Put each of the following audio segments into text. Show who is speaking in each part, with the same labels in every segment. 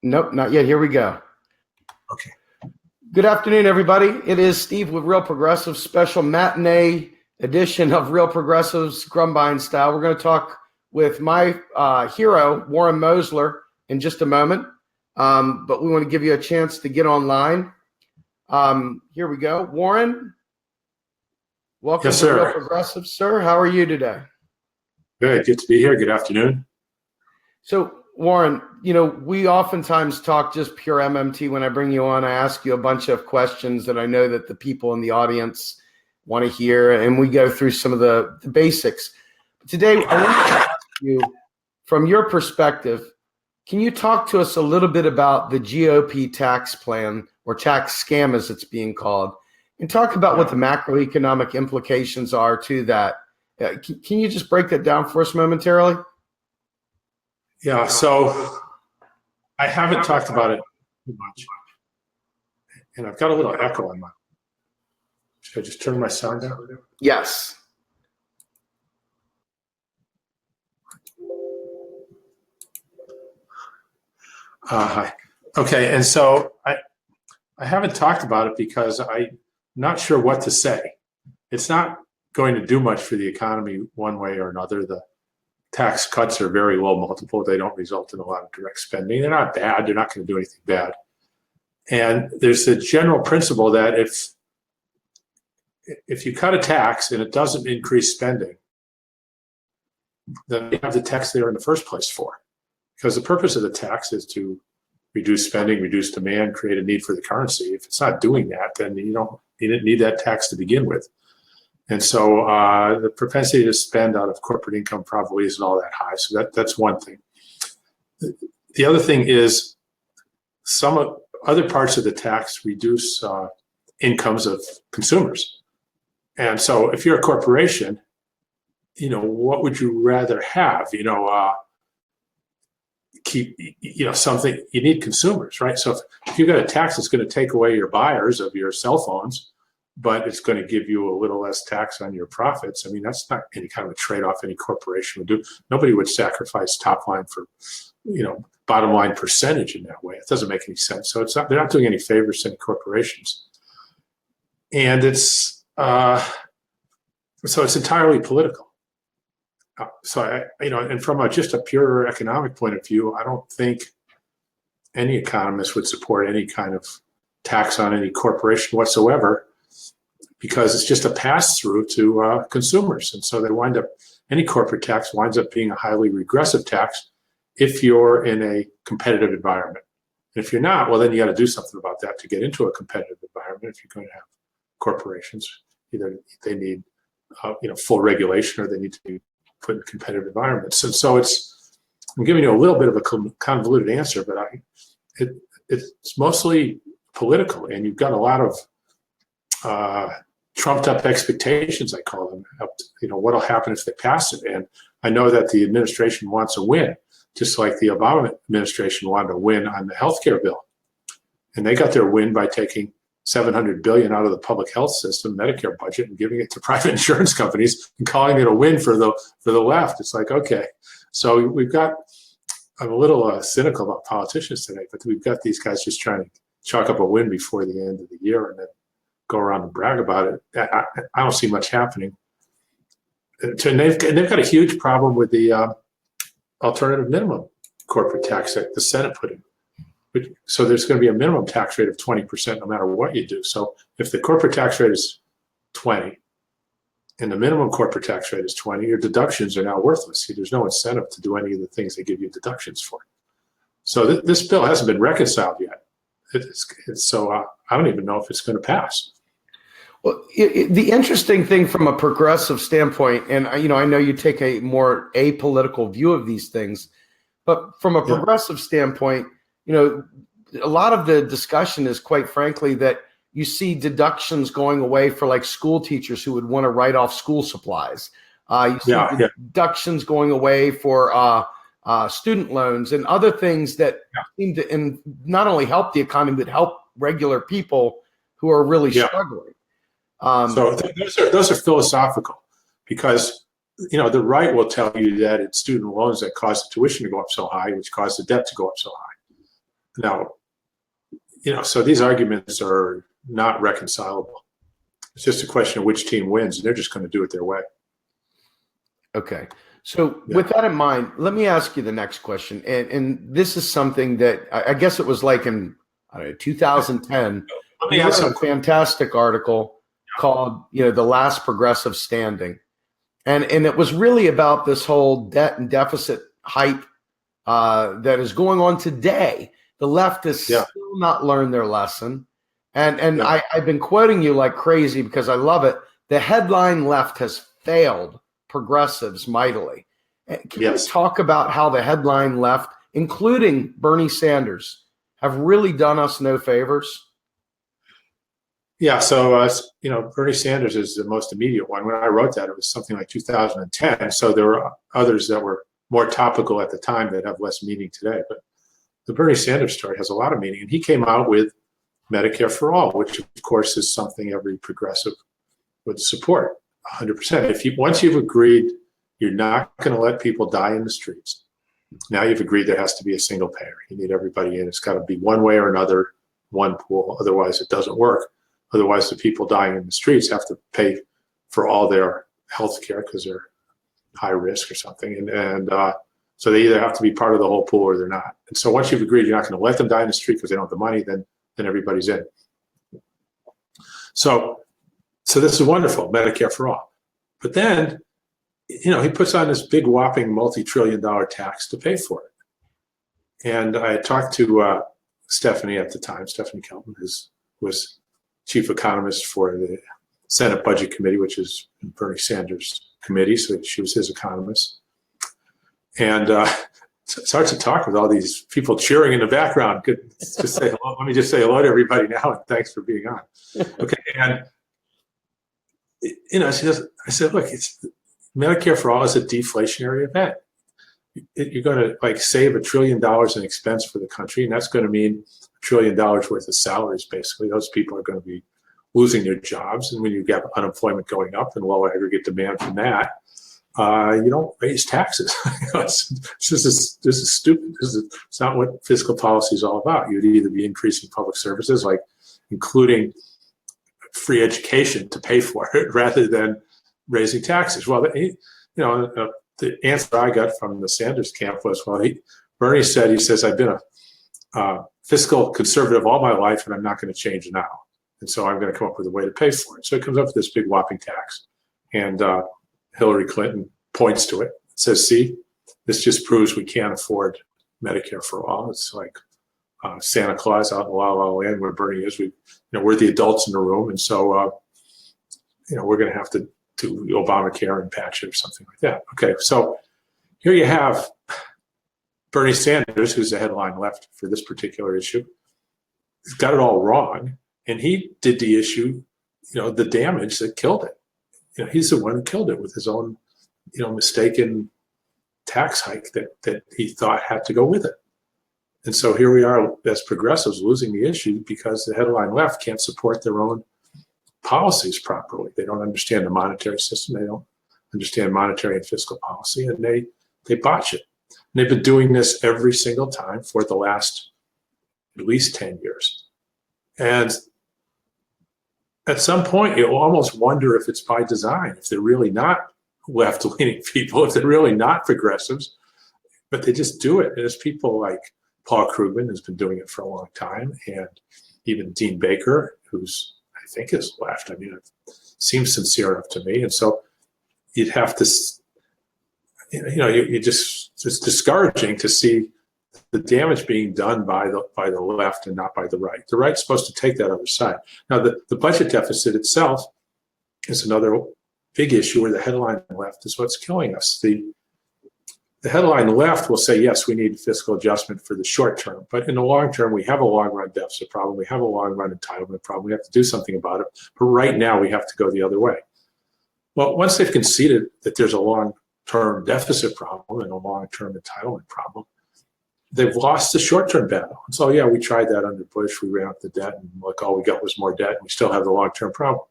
Speaker 1: Nope, not yet. Here we go.
Speaker 2: Okay.
Speaker 1: Good afternoon, everybody. It is Steve with Real Progressive, special matinee edition of Real Progressive's Grumbine Style. We're going to talk with my hero, Warren Mosler, in just a moment. But we want to give you a chance to get online. Here we go. Warren, welcome
Speaker 2: Yes,
Speaker 1: to
Speaker 2: sir.
Speaker 1: Real Progressive, sir. How are you today?
Speaker 2: Good to be here. Good afternoon.
Speaker 1: So, Warren, we oftentimes talk just pure MMT. When I bring you on, I ask you a bunch of questions that I know that the people in the audience want to hear, and we go through some of the basics. Today, I want to ask you, from your perspective, can you talk to us a little bit about the GOP tax plan, or tax scam as it's being called, and talk about what the macroeconomic implications are to that? Can you just break that down for us momentarily?
Speaker 2: Yeah, so I haven't talked about it too much, and I've got a little echo on my. Should I just turn my sound down?
Speaker 1: Yes.
Speaker 2: Hi. Okay, and so I haven't talked about it because I'm not sure what to say. It's not going to do much for the economy one way or another. The tax cuts are very low multiple. They don't result in a lot of direct spending. They're not bad. They're not going to do anything bad. And there's a general principle that if you cut a tax and it doesn't increase spending, then you have the tax there in the first place for. Because the purpose of the tax is to reduce spending, reduce demand, create a need for the currency. If it's not doing that, then you didn't need that tax to begin with. And so the propensity to spend out of corporate income probably isn't all that high. So that's one thing. The other thing is some other parts of the tax reduce incomes of consumers. And so if you're a corporation, what would you rather have? Keep something. You need consumers, right? So if you've got a tax that's going to take away your buyers of your cell phones, but it's going to give you a little less tax on your profits. I mean, that's not any kind of a trade-off any corporation would do. Nobody would sacrifice top line for, bottom line percentage in that way. It doesn't make any sense. So they're not doing any favors to any corporations. And it's entirely political. And from just a pure economic point of view, I don't think any economist would support any kind of tax on any corporation whatsoever, because it's just a pass-through to consumers. And so any corporate tax winds up being a highly regressive tax if you're in a competitive environment. And if you're not, well, then you got to do something about that to get into a competitive environment. If you're going to have corporations, either they need full regulation or they need to be put in competitive environments. And so I'm giving you a little bit of a convoluted answer, but it's mostly political, and you've got a lot of trumped up expectations, I call them. What'll happen if they pass it? And I know that the administration wants a win, just like the Obama administration wanted a win on the healthcare bill. And they got their win by taking $700 billion out of the public health system, Medicare budget, and giving it to private insurance companies and calling it a win for the left. It's like, okay, so I'm a little cynical about politicians today, but we've got these guys just trying to chalk up a win before the end of the year and then go around and brag about it. I don't see much happening. And they've got a huge problem with the alternative minimum corporate tax that the Senate put in. So there's going to be a minimum tax rate of 20% no matter what you do. So if the corporate tax rate is 20 and the minimum corporate tax rate is 20, your deductions are now worthless. See, there's no incentive to do any of the things they give you deductions for. So this bill hasn't been reconciled yet. So I don't even know if it's going to pass.
Speaker 1: Well, the interesting thing from a progressive standpoint, and I know you take a more apolitical view of these things, but from a progressive standpoint, a lot of the discussion is, quite frankly, that you see deductions going away for like school teachers who would want to write off school supplies. You see deductions going away for student loans and other things that seem to not only help the economy, but help regular people who are really struggling.
Speaker 2: So those are philosophical, because the right will tell you that it's student loans that cause the tuition to go up so high, which cause the debt to go up so high. Now, so these arguments are not reconcilable. It's just a question of which team wins, and they're just going to do it their way.
Speaker 1: Okay. So with that in mind, let me ask you the next question. And this is something that I guess it was like in 2010.
Speaker 2: Let me
Speaker 1: You
Speaker 2: ask
Speaker 1: wrote a fantastic article called, The Last Progressive Standing. And it was really about this whole debt and deficit hype that is going on today. The left has still not learned their lesson. And I've been quoting you like crazy because I love it. The headline left has failed progressives mightily. Can you talk about how the headline left, including Bernie Sanders, have really done us no favors?
Speaker 2: Yeah, so Bernie Sanders is the most immediate one. When I wrote that, it was something like 2010. So there were others that were more topical at the time that have less meaning today. But the Bernie Sanders story has a lot of meaning. And he came out with Medicare for all, which of course is something every progressive would support 100%. Once you've agreed you're not going to let people die in the streets, now you've agreed there has to be a single payer. You need everybody in. It's got to be one way or another, one pool. Otherwise, it doesn't work. Otherwise, the people dying in the streets have to pay for all their health care because they're high risk or something. And so they either have to be part of the whole pool or they're not. And so once you've agreed you're not going to let them die in the street because they don't have the money, then everybody's in. So this is wonderful, Medicare for all. But then, he puts on this big whopping multi-trillion-dollar tax to pay for it. And I talked to Stephanie at the time, Stephanie Kelton, who was chief economist for the Senate Budget Committee, which is Bernie Sanders' committee, so she was his economist. And it's hard to talk with all these people cheering in the background. Just say hello. Let me just say hello to everybody now, and thanks for being on. Okay, and I said, look, it's Medicare for all is a deflationary event. You're going to save $1 trillion in expense for the country, and that's going to mean $1 trillion worth of salaries. Basically, those people are going to be losing their jobs, and when you get unemployment going up and low aggregate demand from that, you don't raise taxes. This is stupid. It's not what fiscal policy is all about. You'd either be increasing public services, like including free education to pay for it, rather than raising taxes. Well, the answer I got from the Sanders camp was, Bernie says, I've been a fiscal conservative all my life, and I'm not going to change now. And so I'm going to come up with a way to pay for it. So he comes up with this big whopping tax. And Hillary Clinton points to it, says, see, this just proves we can't afford Medicare for all. It's like Santa Claus out in La La Land where Bernie is. We're the adults in the room. And so, we're going to have to do Obamacare and patch it or something like that. Okay, so here you have Bernie Sanders, who's the headline left for this particular issue. He's got it all wrong. And he did the issue, the damage that killed it. He's the one who killed it with his own, mistaken tax hike that he thought had to go with it. And so here we are as progressives losing the issue because the headline left can't support their own policies properly. They don't understand the monetary system. They don't understand monetary and fiscal policy, and they botch it. And they've been doing this every single time for the last at least 10 years. And at some point, you'll almost wonder if it's by design, if they're really not left-leaning people, if they're really not progressives, but they just do it. And there's people like Paul Krugman, who's been doing it for a long time, and even Dean Baker, who's, I think, is left. I mean, it seems sincere enough to me. And so you'd have to, it's discouraging to see the damage being done by the left and not by the right. The right's supposed to take that other side. Now, the budget deficit itself is another big issue where the headline left is what's killing us. The headline left will say, yes, we need fiscal adjustment for the short term, but in the long term, we have a long-run deficit problem. We have a long-run entitlement problem. We have to do something about it. But right now, we have to go the other way. Well, once they've conceded that there's a long-term deficit problem and a long-term entitlement problem, they've lost the short-term battle. And so, yeah, we tried that under Bush. We ran up the debt, and all we got was more debt, and we still have the long-term problem.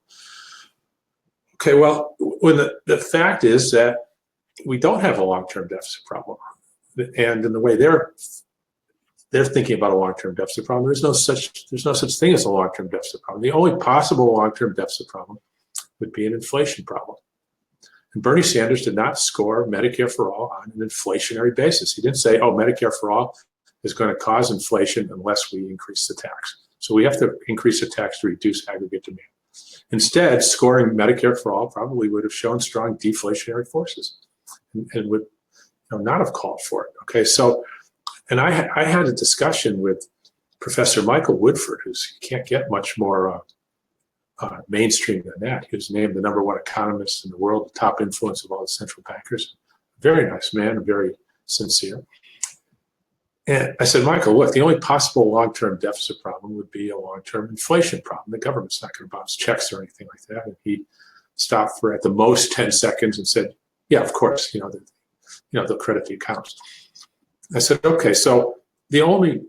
Speaker 2: Okay, well, when the fact is that we don't have a long-term deficit problem. And in the way they're they're thinking about a long-term deficit problem. There's no such thing as a long-term deficit problem. The only possible long-term deficit problem would be an inflation problem. And Bernie Sanders did not score Medicare for all on an inflationary basis. He didn't say, oh, Medicare for all is going to cause inflation unless we increase the tax. So we have to increase the tax to reduce aggregate demand. Instead, scoring Medicare for all probably would have shown strong deflationary forces and would not have called for it. Okay, so, and I had a discussion with Professor Michael Woodford, who can't get much more mainstream than that. He was named the #1 economist in the world, the top influence of all the central bankers. Very nice man, very sincere. And I said, Michael, look, the only possible long-term deficit problem would be a long-term inflation problem. The government's not going to bounce checks or anything like that. And he stopped for at the most 10 seconds and said, yeah, of course, they'll credit the accounts. I said, okay, so the only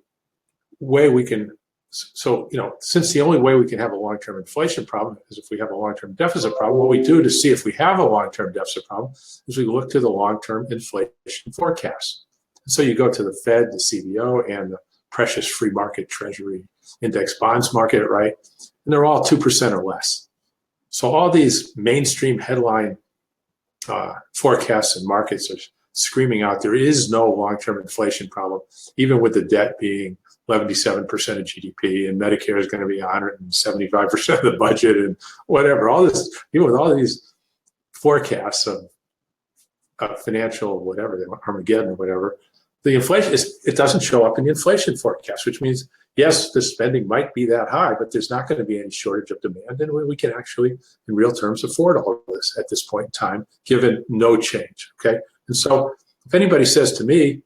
Speaker 2: way we can, since the only way we can have a long-term inflation problem is if we have a long-term deficit problem, what we do to see if we have a long-term deficit problem is we look to the long-term inflation forecast. So you go to the Fed, the CBO, and the precious free market treasury index bonds market, right? And they're all 2% or less. So all these mainstream headline forecasts and markets are screaming out there is no long-term inflation problem, even with the debt being 77% of GDP and Medicare is going to be 175% of the budget and whatever. All this, even with all these forecasts of financial whatever, Armageddon or whatever, the inflation it doesn't show up in the inflation forecast, which means yes, the spending might be that high, but there's not going to be any shortage of demand, and we can actually, in real terms, afford all of this at this point in time, given no change. Okay, and so if anybody says to me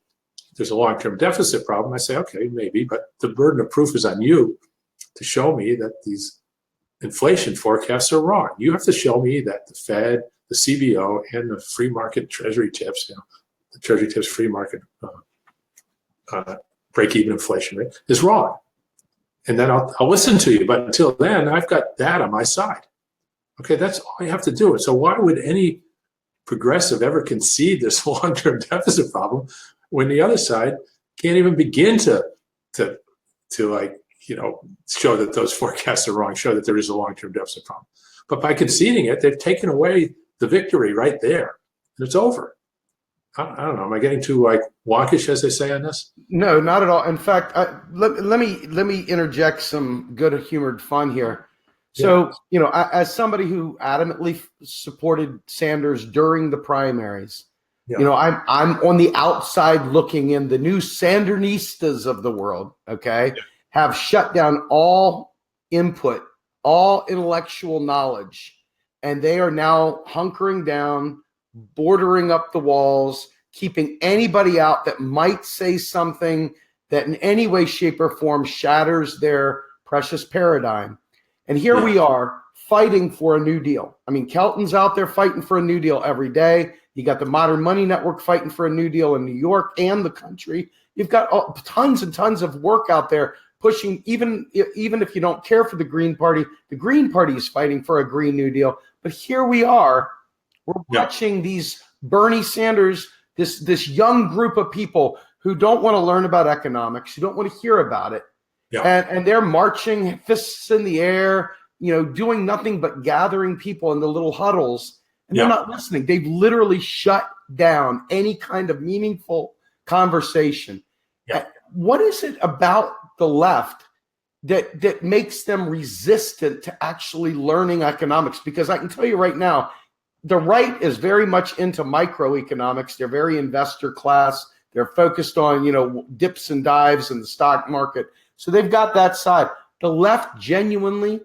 Speaker 2: there's a long-term deficit problem, I say okay, maybe, but the burden of proof is on you to show me that these inflation forecasts are wrong. You have to show me that the Fed, the CBO, and the free market treasury tips, the treasury tips free market break-even inflation rate is wrong. And then I'll listen to you. But until then, I've got that on my side. Okay, that's all you have to do. And so why would any progressive ever concede this long-term deficit problem when the other side can't even begin to show that those forecasts are wrong, show that there is a long-term deficit problem. But by conceding it, they've taken away the victory right there, and it's over. I don't know. Am I getting too wonkish, as they say on this?
Speaker 1: No, not at all. In fact, let me interject some good-humored fun here. So, as somebody who adamantly supported Sanders during the primaries, I'm on the outside looking in. The new Sandernistas of the world, have shut down all input, all intellectual knowledge, and they are now hunkering down, bordering up the walls, keeping anybody out that might say something that in any way, shape, or form shatters their precious paradigm. And here we are fighting for a New Deal. I mean, Kelton's out there fighting for a New Deal every day. You got the Modern Money Network fighting for a New Deal in New York and the country. You've got tons and tons of work out there pushing, even if you don't care for the Green Party is fighting for a Green New Deal. But here we are. We're watching these Bernie Sanders, this young group of people who don't want to learn about economics, who don't want to hear about it. And they're marching, fists in the air, doing nothing but gathering people in the little huddles. And they're not listening. They've literally shut down any kind of meaningful conversation. What is it about the left that makes them resistant to actually learning economics? Because I can tell you right now, the right is very much into microeconomics. They're very investor class. They're focused on, dips and dives in the stock market. So they've got that side. The left genuinely,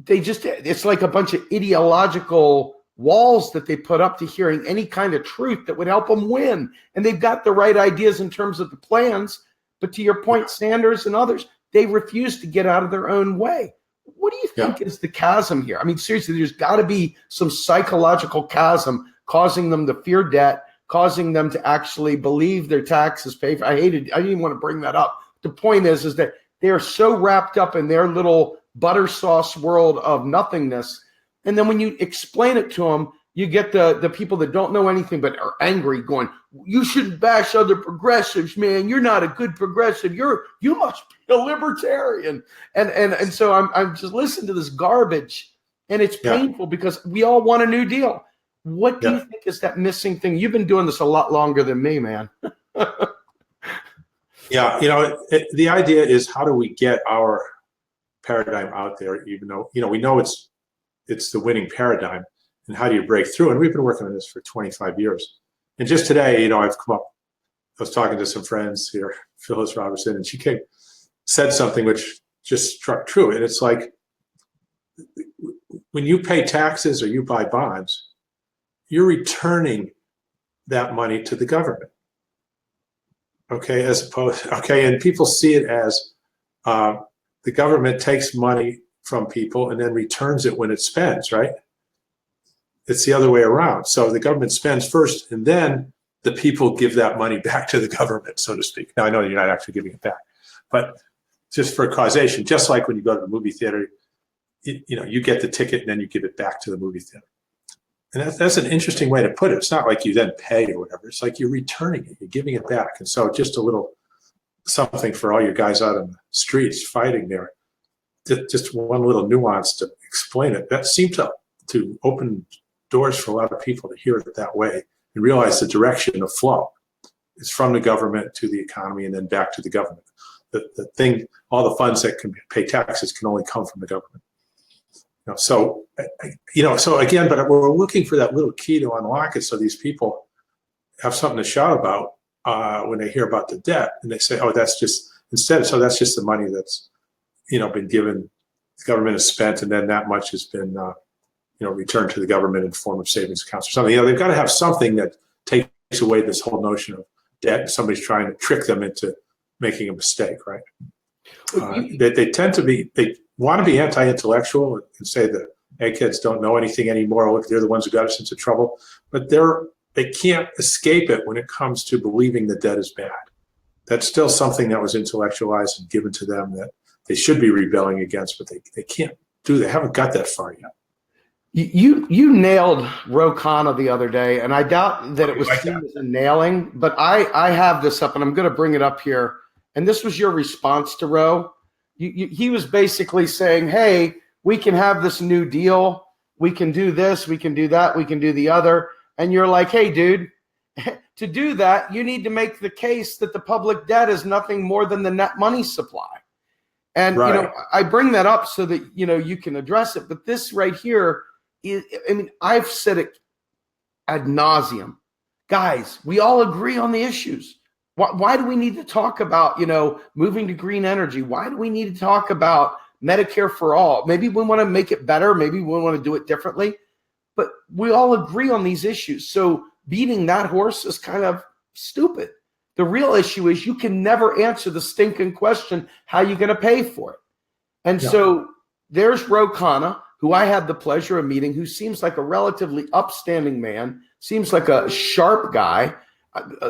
Speaker 1: it's like a bunch of ideological walls that they put up to hearing any kind of truth that would help them win. And they've got the right ideas in terms of the plans. But to your point, Sanders and others, they refuse to get out of their own way. What do you think is the chasm here? I mean, seriously, there's got to be some psychological chasm causing them to fear debt, causing them to actually believe their taxes pay for. I didn't even want to bring that up. The point is that they are so wrapped up in their little butter sauce world of nothingness. And then when you explain it to them, You get the people that don't know anything but are angry, going, "You shouldn't bash other progressives, man. You're not a good progressive. You must be a libertarian." And so I'm just listening to this garbage, and it's painful because we all want a New Deal. What do you think is that missing thing? You've been doing this a lot longer than me, man.
Speaker 2: Yeah, the idea is, how do we get our paradigm out there, even though we know it's the winning paradigm, and how do you break through? And we've been working on this for 25 years. And just today, I've come up, I was talking to some friends here, Phyllis Robertson, and she said something which just struck true. And it's like, when you pay taxes or you buy bonds, you're returning that money to the government. Okay, and people see it as the government takes money from people and then returns it when it spends, right? It's the other way around. So the government spends first, and then the people give that money back to the government, so to speak. Now, I know you're not actually giving it back, but just for causation, just like when you go to the movie theater, you get the ticket and then you give it back to the movie theater. And that's an interesting way to put it. It's not like you then pay or whatever. It's like you're returning it, you're giving it back. And so just a little something for all you guys out on the streets fighting there. Just one little nuance to explain it. That seemed to open doors for a lot of people to hear it that way and realize the direction of flow is from the government to the economy and then back to the government. The thing, all the funds that can pay taxes can only come from the government. So again, but we're looking for that little key to unlock it, so these people have something to shout about when they hear about the debt, and they say, "Oh, that's just that's just the money that's been given, the government has spent, and then that much has been returned to the government in the form of savings accounts or something." They've got to have something that takes away this whole notion of debt. Somebody's trying to trick them into making a mistake, right? They tend to be, they want to be anti-intellectual and say that eggheads don't know anything anymore. Look, they're the ones who got us into trouble, but they can't escape it when it comes to believing that debt is bad. That's still something that was intellectualized and given to them that they should be rebelling against, but they can't do. They haven't got that far yet.
Speaker 1: You nailed Ro Khanna the other day, and I doubt that it was seen as a nailing, but I have this up, and I'm going to bring it up here. And this was your response to Ro. He was basically saying, "Hey, we can have this New Deal. We can do this. We can do that. We can do the other." And you're like, "Hey, dude, to do that, you need to make the case that the public debt is nothing more than the net money supply." And I bring that up so that you can address it. But this right here is, I've said it ad nauseum, guys. We all agree on the issues. Why do we need to talk about moving to green energy? Why do we need to talk about Medicare for all? Maybe we want to make it better. Maybe we want to do it differently. But we all agree on these issues. So beating that horse is kind of stupid. The real issue is you can never answer the stinking question, how are you going to pay for it? And so there's Ro Khanna, who I had the pleasure of meeting, who seems like a relatively upstanding man, seems like a sharp guy.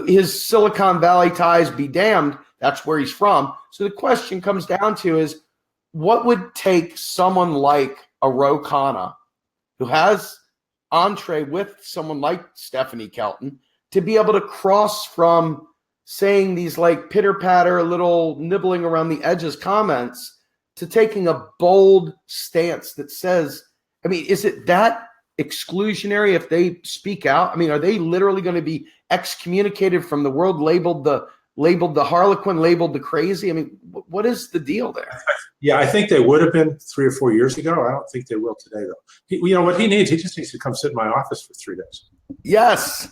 Speaker 1: His Silicon Valley ties be damned, that's where he's from. So the question comes down to is, what would take someone like a Ro Khanna, who has entree with someone like Stephanie Kelton, to be able to cross from saying these like pitter-patter, little nibbling around the edges comments to taking a bold stance that says, is it that exclusionary if they speak out? Are they literally going to be excommunicated from the world, labeled the Harlequin, labeled the crazy? What is the deal there?
Speaker 2: Yeah, I think they would have been 3 or 4 years ago. I don't think they will today, though. What he needs, he just needs to come sit in my office for 3 days.
Speaker 1: Yes.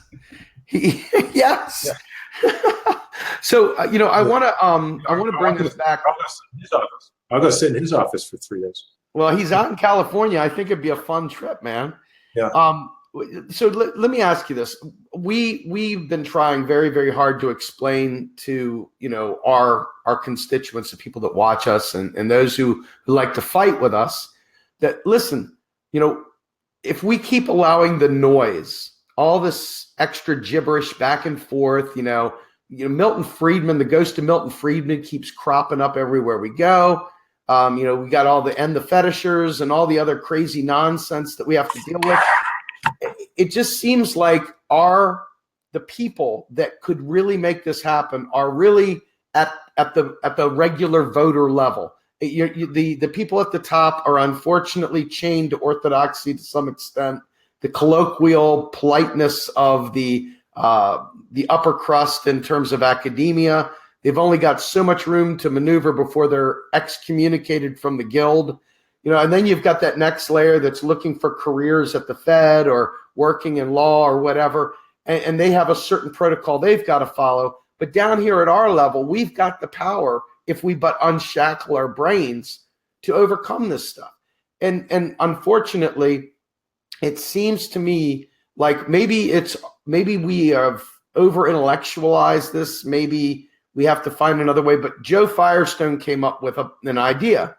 Speaker 1: Yes. Yeah. So, I want to bring this back.
Speaker 2: I'll go sit in his office for 3 days.
Speaker 1: Well, he's out in California. I think it'd be a fun trip, man.
Speaker 2: Yeah.
Speaker 1: So let me ask you this. We've been trying very, very hard to explain to, our constituents, the people that watch us and those who like to fight with us, that listen, if we keep allowing the noise, all this extra gibberish back and forth, Milton Friedman, the ghost of Milton Friedman keeps cropping up everywhere we go. We got all the fetishers and all the other crazy nonsense that we have to deal with. it just seems like the people that could really make this happen are really at the regular voter level. The people at the top are unfortunately chained to orthodoxy to some extent. The colloquial politeness of the upper crust in terms of academia. They've only got so much room to maneuver before they're excommunicated from the guild. And then you've got that next layer that's looking for careers at the Fed or working in law or whatever, and they have a certain protocol they've got to follow. But down here at our level, we've got the power, if we but unshackle our brains, to overcome this stuff. And unfortunately, it seems to me like maybe we have over-intellectualized this. Maybe we have to find another way. But Joe Firestone came up with an idea.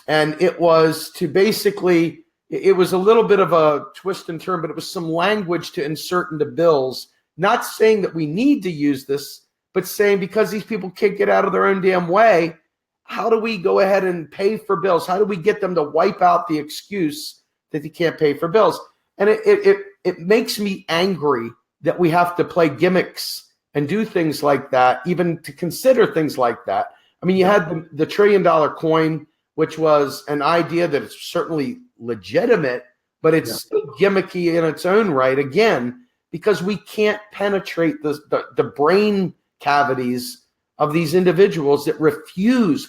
Speaker 1: And it was to basically, it was a little bit of a twist and turn, but it was some language to insert into bills, not saying that we need to use this, but saying because these people can't get out of their own damn way, how do we go ahead and pay for bills? How do we get them to wipe out the excuse that they can't pay for bills? And it makes me angry that we have to play gimmicks and do things like that, even to consider things like that. I mean, you had the $1 trillion coin, which was an idea that is certainly legitimate, but it's still gimmicky in its own right, again, because we can't penetrate the brain cavities of these individuals that refuse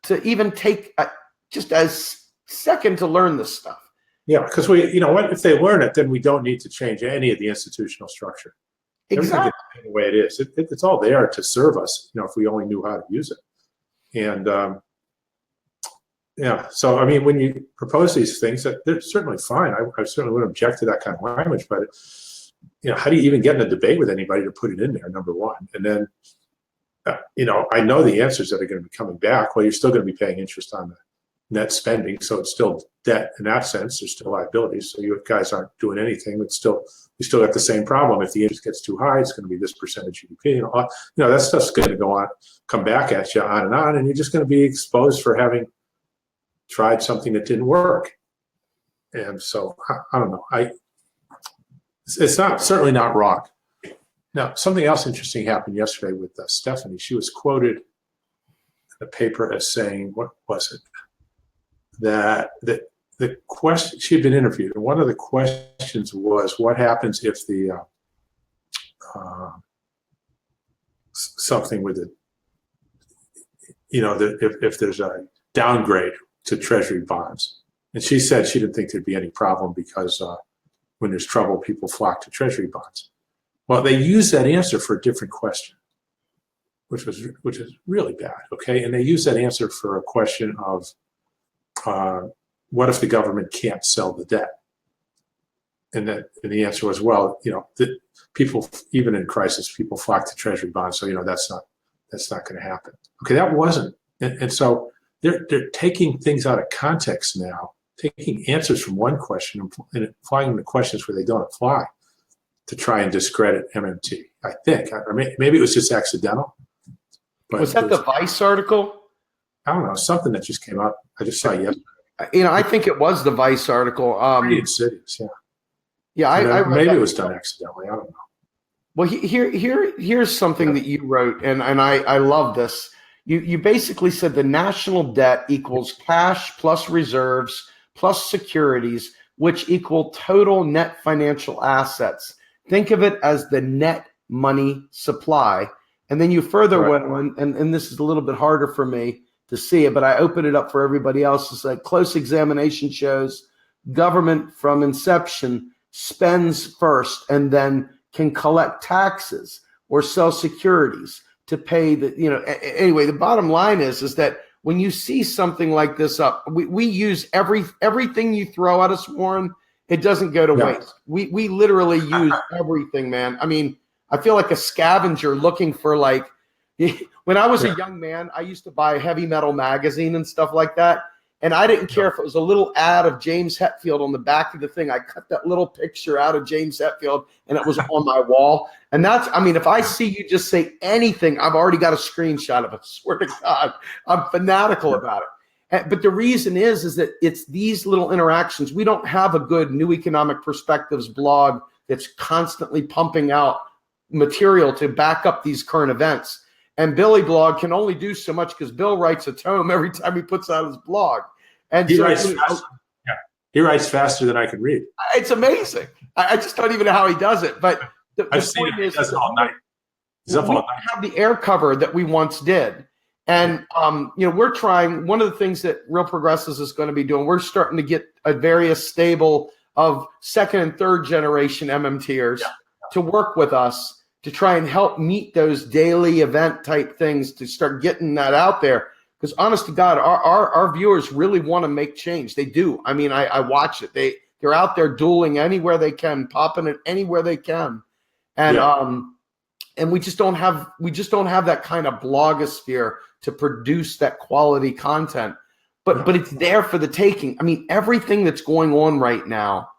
Speaker 1: to even take just a second to learn this stuff.
Speaker 2: Yeah, because if they learn it, then we don't need to change any of the institutional structure.
Speaker 1: Exactly.
Speaker 2: The way it is. It's all there to serve us, if we only knew how to use it. And so I mean, when you propose these things, they're certainly fine. I certainly wouldn't object to that kind of language, but how do you even get in a debate with anybody to put it in there? Number one, and then I know the answers that are going to be coming back. Well, you're still going to be paying interest on the net spending, so it's still debt in that sense. There's still liabilities, so you guys aren't doing anything. But we still got the same problem. If the interest gets too high, it's going to be this percentage GDP. That stuff's going to come back at you on, and you're just going to be exposed for having tried something that didn't work. And so I don't know. It's certainly not wrong. Now, something else interesting happened yesterday with Stephanie. She was quoted in the paper as saying, what was it? That the question, she had been interviewed, and one of the questions was, what happens if the something with it, if there's a downgrade to Treasury bonds? And she said she didn't think there'd be any problem because when there's trouble, people flock to Treasury bonds. Well, they used that answer for a different question, which is really bad. Okay, and they used that answer for a question of what if the government can't sell the debt? And the answer was, well, the people, even in crisis, people flock to Treasury bonds, so that's not going to happen. Okay, that wasn't, and so they're taking things out of context now, taking answers from one question and applying them to questions where they don't apply, to try and discredit MMT. I think, maybe it was just accidental. But
Speaker 1: was that the Vice article?
Speaker 2: I don't know, something that just came up. I just saw yesterday.
Speaker 1: I think it was the Vice article.
Speaker 2: Pretty insidious, yeah.
Speaker 1: Yeah,
Speaker 2: maybe it was done accidentally. I don't know.
Speaker 1: Well, here's something that you wrote, and I love this. You basically said the national debt equals cash plus reserves plus securities, which equal total net financial assets. Think of it as the net money supply. And then you further went on, and this is a little bit harder for me to see it, but I open it up for everybody else. It's like close examination shows government from inception spends first and then can collect taxes or sell securities to pay the, anyway, the bottom line is that when you see something like this up, we use everything you throw at us, Warren. It doesn't go to waste. We literally use everything, man. I mean, I feel like a scavenger looking for when I was a young man, I used to buy a heavy metal magazine and stuff like that. And I didn't care if it was a little ad of James Hetfield on the back of the thing. I cut that little picture out of James Hetfield and it was on my wall. And if I see you just say anything, I've already got a screenshot of it. I swear to God, I'm fanatical about it. But the reason is that it's these little interactions. We don't have a good New Economic Perspectives blog that's constantly pumping out material to back up these current events. And Billy blog can only do so much because Bill writes a tome every time he puts out his blog. And
Speaker 2: he writes faster. Yeah, he writes faster than I can read.
Speaker 1: It's amazing. I just don't even know how he does it. But the point is,
Speaker 2: he does it all night. He's up all night.
Speaker 1: We don't have the air cover that we once did. And, we're trying, one of the things that Real Progressives is going to be doing, we're starting to get a various stable of second and third generation MMTers to work with us to try and help meet those daily event type things, to start getting that out there. Because honest to God, our viewers really want to make change. They do. I mean, I watch it. They're out there dueling anywhere they can, popping it anywhere they can. And and we just don't have that kind of blogosphere to produce that quality content. But it's there for the taking. I mean, everything that's going on right now.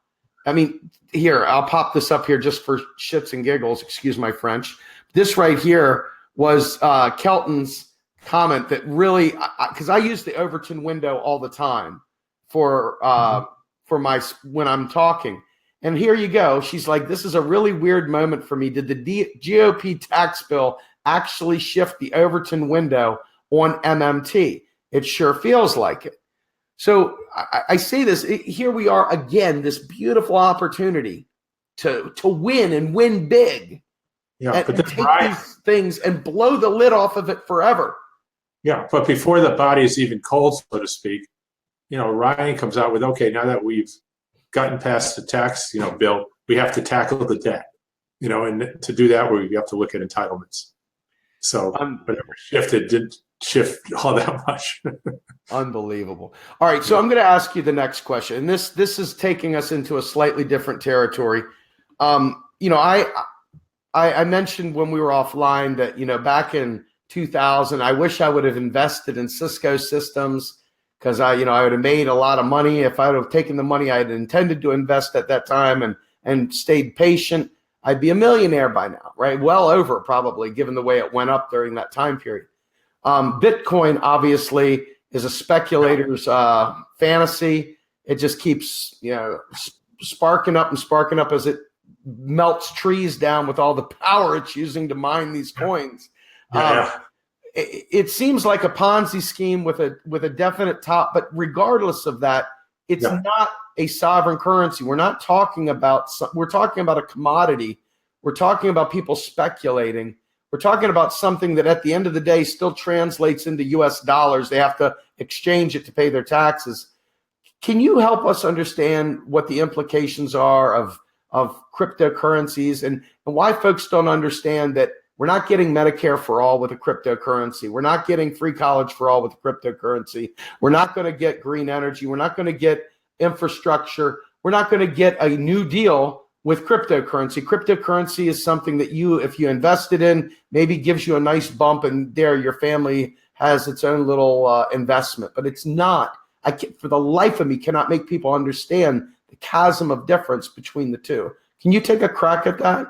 Speaker 1: I mean, here, I'll pop this up here just for shits and giggles. Excuse my French. This right here was Kelton's comment that really, because I use the Overton window all the time for my when I'm talking. And here you go. She's like, this is a really weird moment for me. Did the GOP tax bill actually shift the Overton window on MMT? It sure feels like it. So I say this, here we are again, this beautiful opportunity to win and win big. Yeah, but take these things and blow the lid off of it forever.
Speaker 2: Yeah, but before the body is even cold, so to speak, Ryan comes out with, okay, now that we've gotten past the tax, bill, we have to tackle the debt, and to do that, we have to look at entitlements. So whatever shifted didn't shift all that much.
Speaker 1: Unbelievable. All right, so I'm going to ask you the next question, and this is taking us into a slightly different territory. I mentioned when we were offline that back in 2000, I wish I would have invested in Cisco Systems, because I would have made a lot of money if I would have taken the money I had intended to invest at that time and stayed patient. I'd be a millionaire by now, right? Well over probably, given the way it went up during that time period. Bitcoin obviously is a speculator's fantasy. It just keeps sparking up as it melts trees down with all the power it's using to mine these coins. It seems like a Ponzi scheme with a definite top, but regardless of that, it's not a sovereign currency. We're talking about a commodity. We're talking about people speculating. We're talking about something that at the end of the day still translates into US dollars. They have to exchange it to pay their taxes. Can you help us understand what the implications are of cryptocurrencies and why folks don't understand that we're not getting Medicare for all with a cryptocurrency? We're not getting free college for all with a cryptocurrency. We're not going to get green energy. We're not going to get infrastructure. We're not going to get a new deal with cryptocurrency. Cryptocurrency is something that if you invested in, maybe gives you a nice bump, and there your family has its own little investment. But it's not. For the life of me, cannot make people understand the chasm of difference between the two. Can you take a crack at that?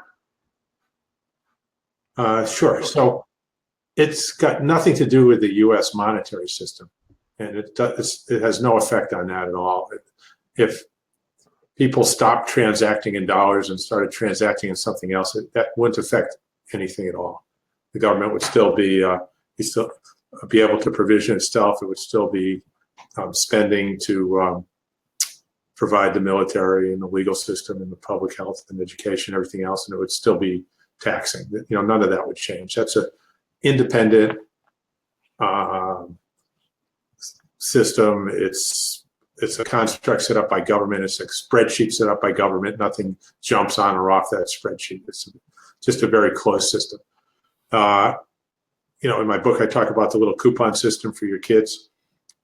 Speaker 2: Sure. So it's got nothing to do with the U.S. monetary system, and it has no effect on that at all. If people stopped transacting in dollars and started transacting in something else, that wouldn't affect anything at all. The government would still be able to provision itself. It would still be spending to provide the military and the legal system and the public health and education, everything else, and it would still be taxing. None of that would change. That's an independent system. It's a construct set up by government. It's a spreadsheet set up by government. Nothing jumps on or off that spreadsheet. It's just a very closed system. In my book, I talk about the little coupon system for your kids,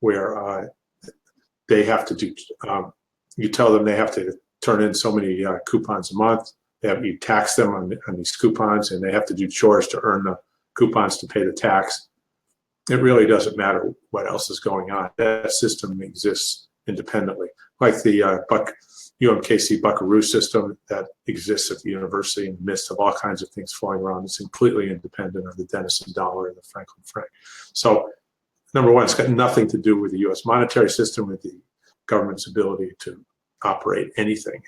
Speaker 2: where they have to do. You tell them they have to turn in so many coupons a month. You tax them on these coupons, and they have to do chores to earn the coupons to pay the tax. It really doesn't matter what else is going on. That system exists independently, like the UMKC Buckaroo system that exists at the university in the midst of all kinds of things flowing around. It's completely independent of the Denison dollar and the Franklin franc. So number one, it's got nothing to do with the U.S. monetary system, with the government's ability to operate anything.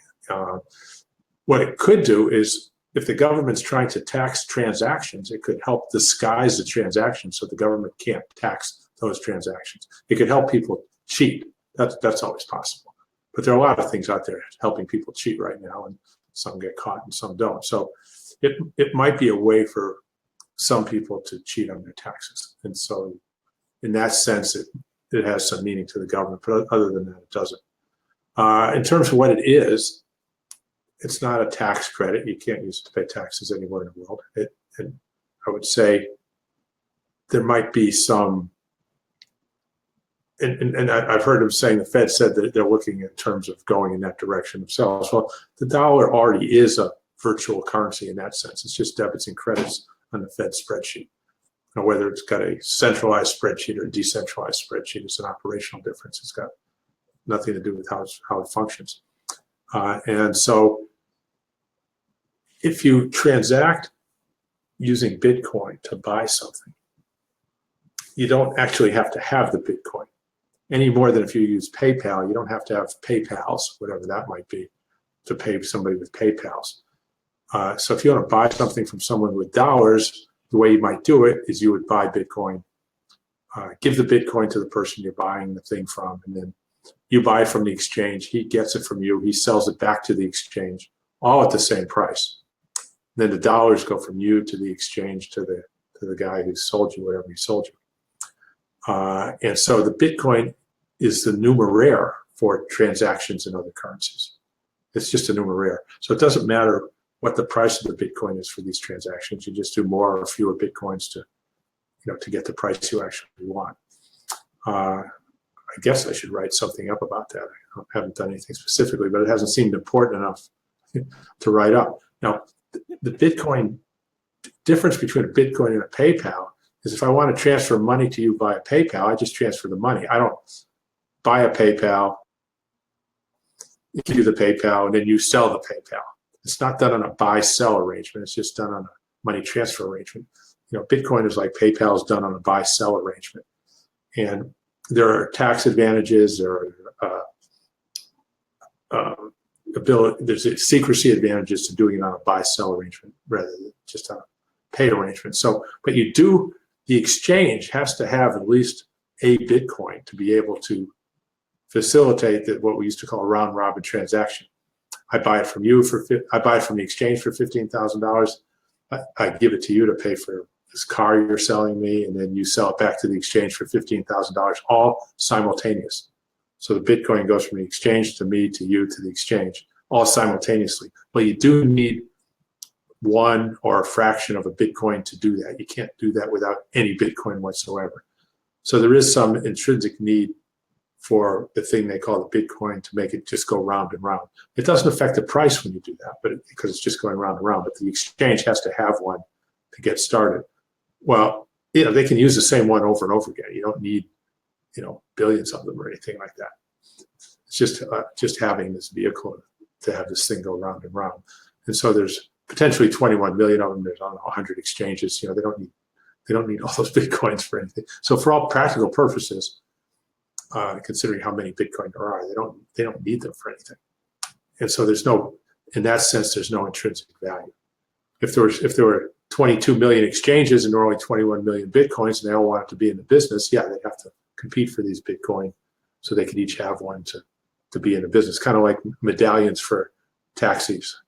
Speaker 2: What it could do is, if the government's trying to tax transactions, it could help disguise the transactions so the government can't tax those transactions. It could help people cheat. That's always possible. But there are a lot of things out there helping people cheat right now, and some get caught and some don't. So it might be a way for some people to cheat on their taxes. And so in that sense, it has some meaning to the government, but other than that, it doesn't. In terms of what it is, it's not a tax credit. You can't use it to pay taxes anywhere in the world. And I would say there might be some, and I've heard them saying, the Fed said that they're looking in terms of going in that direction themselves. Well, the dollar already is a virtual currency in that sense. It's just debits and credits on the Fed spreadsheet. Now, whether it's got a centralized spreadsheet or a decentralized spreadsheet, it's an operational difference. It's got nothing to do with how it functions. And so if you transact using Bitcoin to buy something, you don't actually have to have the Bitcoin any more than if you use PayPal. You don't have to have PayPals, whatever that might be, to pay somebody with PayPals. So if you want to buy something from someone with dollars, the way you might do it is you would buy Bitcoin, give the Bitcoin to the person you're buying the thing from, and then you buy from the exchange. He gets it from you. He sells it back to the exchange, all at the same price. Then the dollars go from you to the exchange to the guy who sold you whatever he sold you. And so the Bitcoin is the numeraire for transactions in other currencies. It's just a numeraire. So it doesn't matter what the price of the Bitcoin is for these transactions. You just do more or fewer Bitcoins to get the price you actually want. I guess I should write something up about that. I haven't done anything specifically, but it hasn't seemed important enough to write up. Now, the Bitcoin difference between a Bitcoin and a PayPal is, if I want to transfer money to you via PayPal, I just transfer the money. I don't buy a PayPal, give you the PayPal, and then you sell the PayPal. It's not done on a buy-sell arrangement. It's just done on a money transfer arrangement. Bitcoin is like PayPal is done on a buy-sell arrangement. And there are tax advantages, there's secrecy advantages to doing it on a buy-sell arrangement rather than just on a paid arrangement. So, but the exchange has to have at least a Bitcoin to be able to facilitate what we used to call a round-robin transaction. I buy it from the exchange for $15,000. I give it to you to pay for this car you're selling me, and then you sell it back to the exchange for $15,000, all simultaneous. So the Bitcoin goes from the exchange to me, to you, to the exchange, all simultaneously. But you do need one or a fraction of a Bitcoin to do that. You can't do that without any Bitcoin whatsoever. So there is some intrinsic need for the thing they call the Bitcoin to make it just go round and round. It doesn't affect the price when you do that, because it's just going round and round. But the exchange has to have one to get started. Well, they can use the same one over and over again. You don't need, billions of them or anything like that. It's just having this vehicle to have this thing go round and round. And so there's potentially 21 million of them. There's 100 exchanges. They don't need all those Bitcoins for anything. So for all practical purposes, considering how many Bitcoin there are, they don't need them for anything. And so in that sense, there's no intrinsic value. If there were 22 million exchanges and there were only 21 million Bitcoins, and they all wanted to be in the business, yeah, they'd have to compete for these Bitcoin so they could each have one to be in the business. Kind of like medallions for taxis,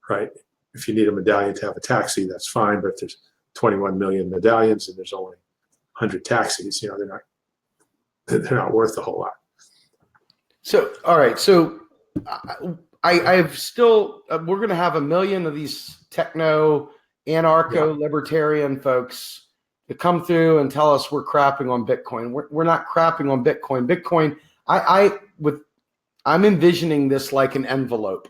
Speaker 2: right? If you need a medallion to have a taxi, that's fine. But if there's 21 million medallions and there's only 100 taxis, they're not worth a whole lot.
Speaker 1: So, all right. So I've still, we're going to have 1 million of these techno, anarcho-libertarian folks to come through and tell us we're crapping on Bitcoin. We're not crapping on Bitcoin. Bitcoin, I'm envisioning this like an envelope.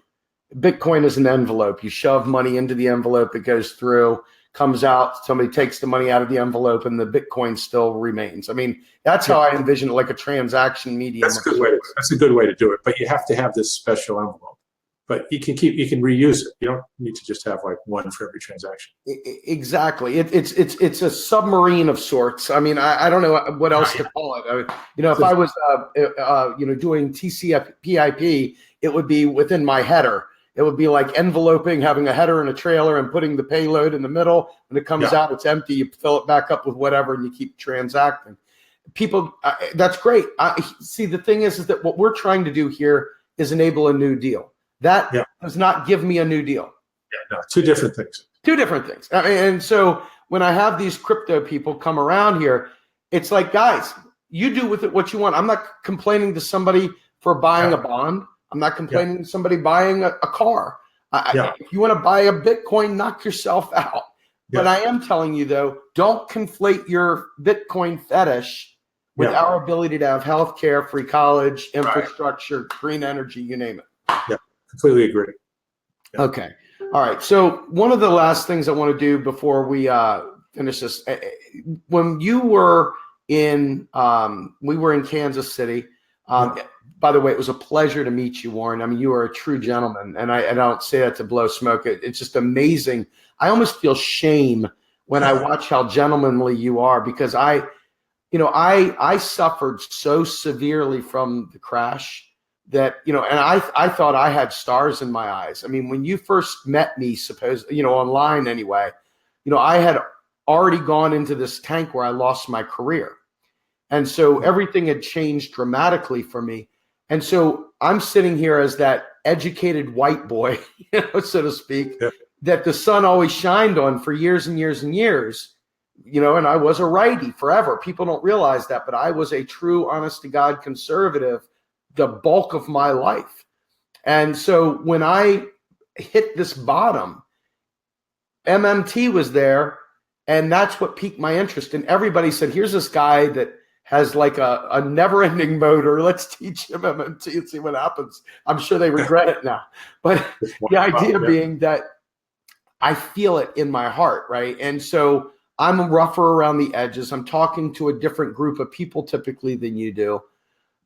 Speaker 1: Bitcoin is an envelope. You shove money into the envelope, it goes through, comes out, somebody takes the money out of the envelope, and the Bitcoin still remains. I mean, that's how I envision it, like a transaction medium.
Speaker 2: That's a good way to do it, but you have to have this special envelope. but you can reuse it. You don't need to just have like one for every transaction.
Speaker 1: Exactly. It's a submarine of sorts. I mean, I don't know what else to call it. If I was doing TCP/IP, it would be within my header. It would be like enveloping, having a header and a trailer, and putting the payload in the middle. When it comes out, it's empty. You fill it back up with whatever, and you keep transacting. People, that's great. See, the thing is that what we're trying to do here is enable a new deal. That does not give me a new deal.
Speaker 2: Yeah, no, two different things.
Speaker 1: Two different things. And so when I have these crypto people come around here, it's like, guys, you do with it what you want. I'm not complaining to somebody for buying a bond. I'm not complaining to somebody buying a car. If you want to buy a Bitcoin, knock yourself out. But I am telling you, though, don't conflate your Bitcoin fetish with our ability to have healthcare, free college, infrastructure, green energy, you name it.
Speaker 2: Yeah, completely agree. Yeah.
Speaker 1: Okay. All right. So one of the last things I want to do before we finish this, when you were we were in Kansas City. By the way, it was a pleasure to meet you, Warren. I mean, you are a true gentleman, and I don't say that to blow smoke. It's just amazing. I almost feel shame when I watch how gentlemanly you are, because I suffered so severely from the crash that, and I thought I had stars in my eyes. I mean, when you first met me, online anyway, I had already gone into this tank where I lost my career. And so everything had changed dramatically for me. And so I'm sitting here as that educated white boy, so to speak, that the sun always shined on for years and years and years, and I was a righty forever. People don't realize that, but I was a true, honest to God conservative the bulk of my life. And so when I hit this bottom, MMT was there, and that's what piqued my interest. And everybody said, here's this guy that has like a never-ending motor. Let's teach him MMT and see what happens. I'm sure they regret it now. But the idea being that I feel it in my heart, right? And so I'm rougher around the edges. I'm talking to a different group of people typically than you do.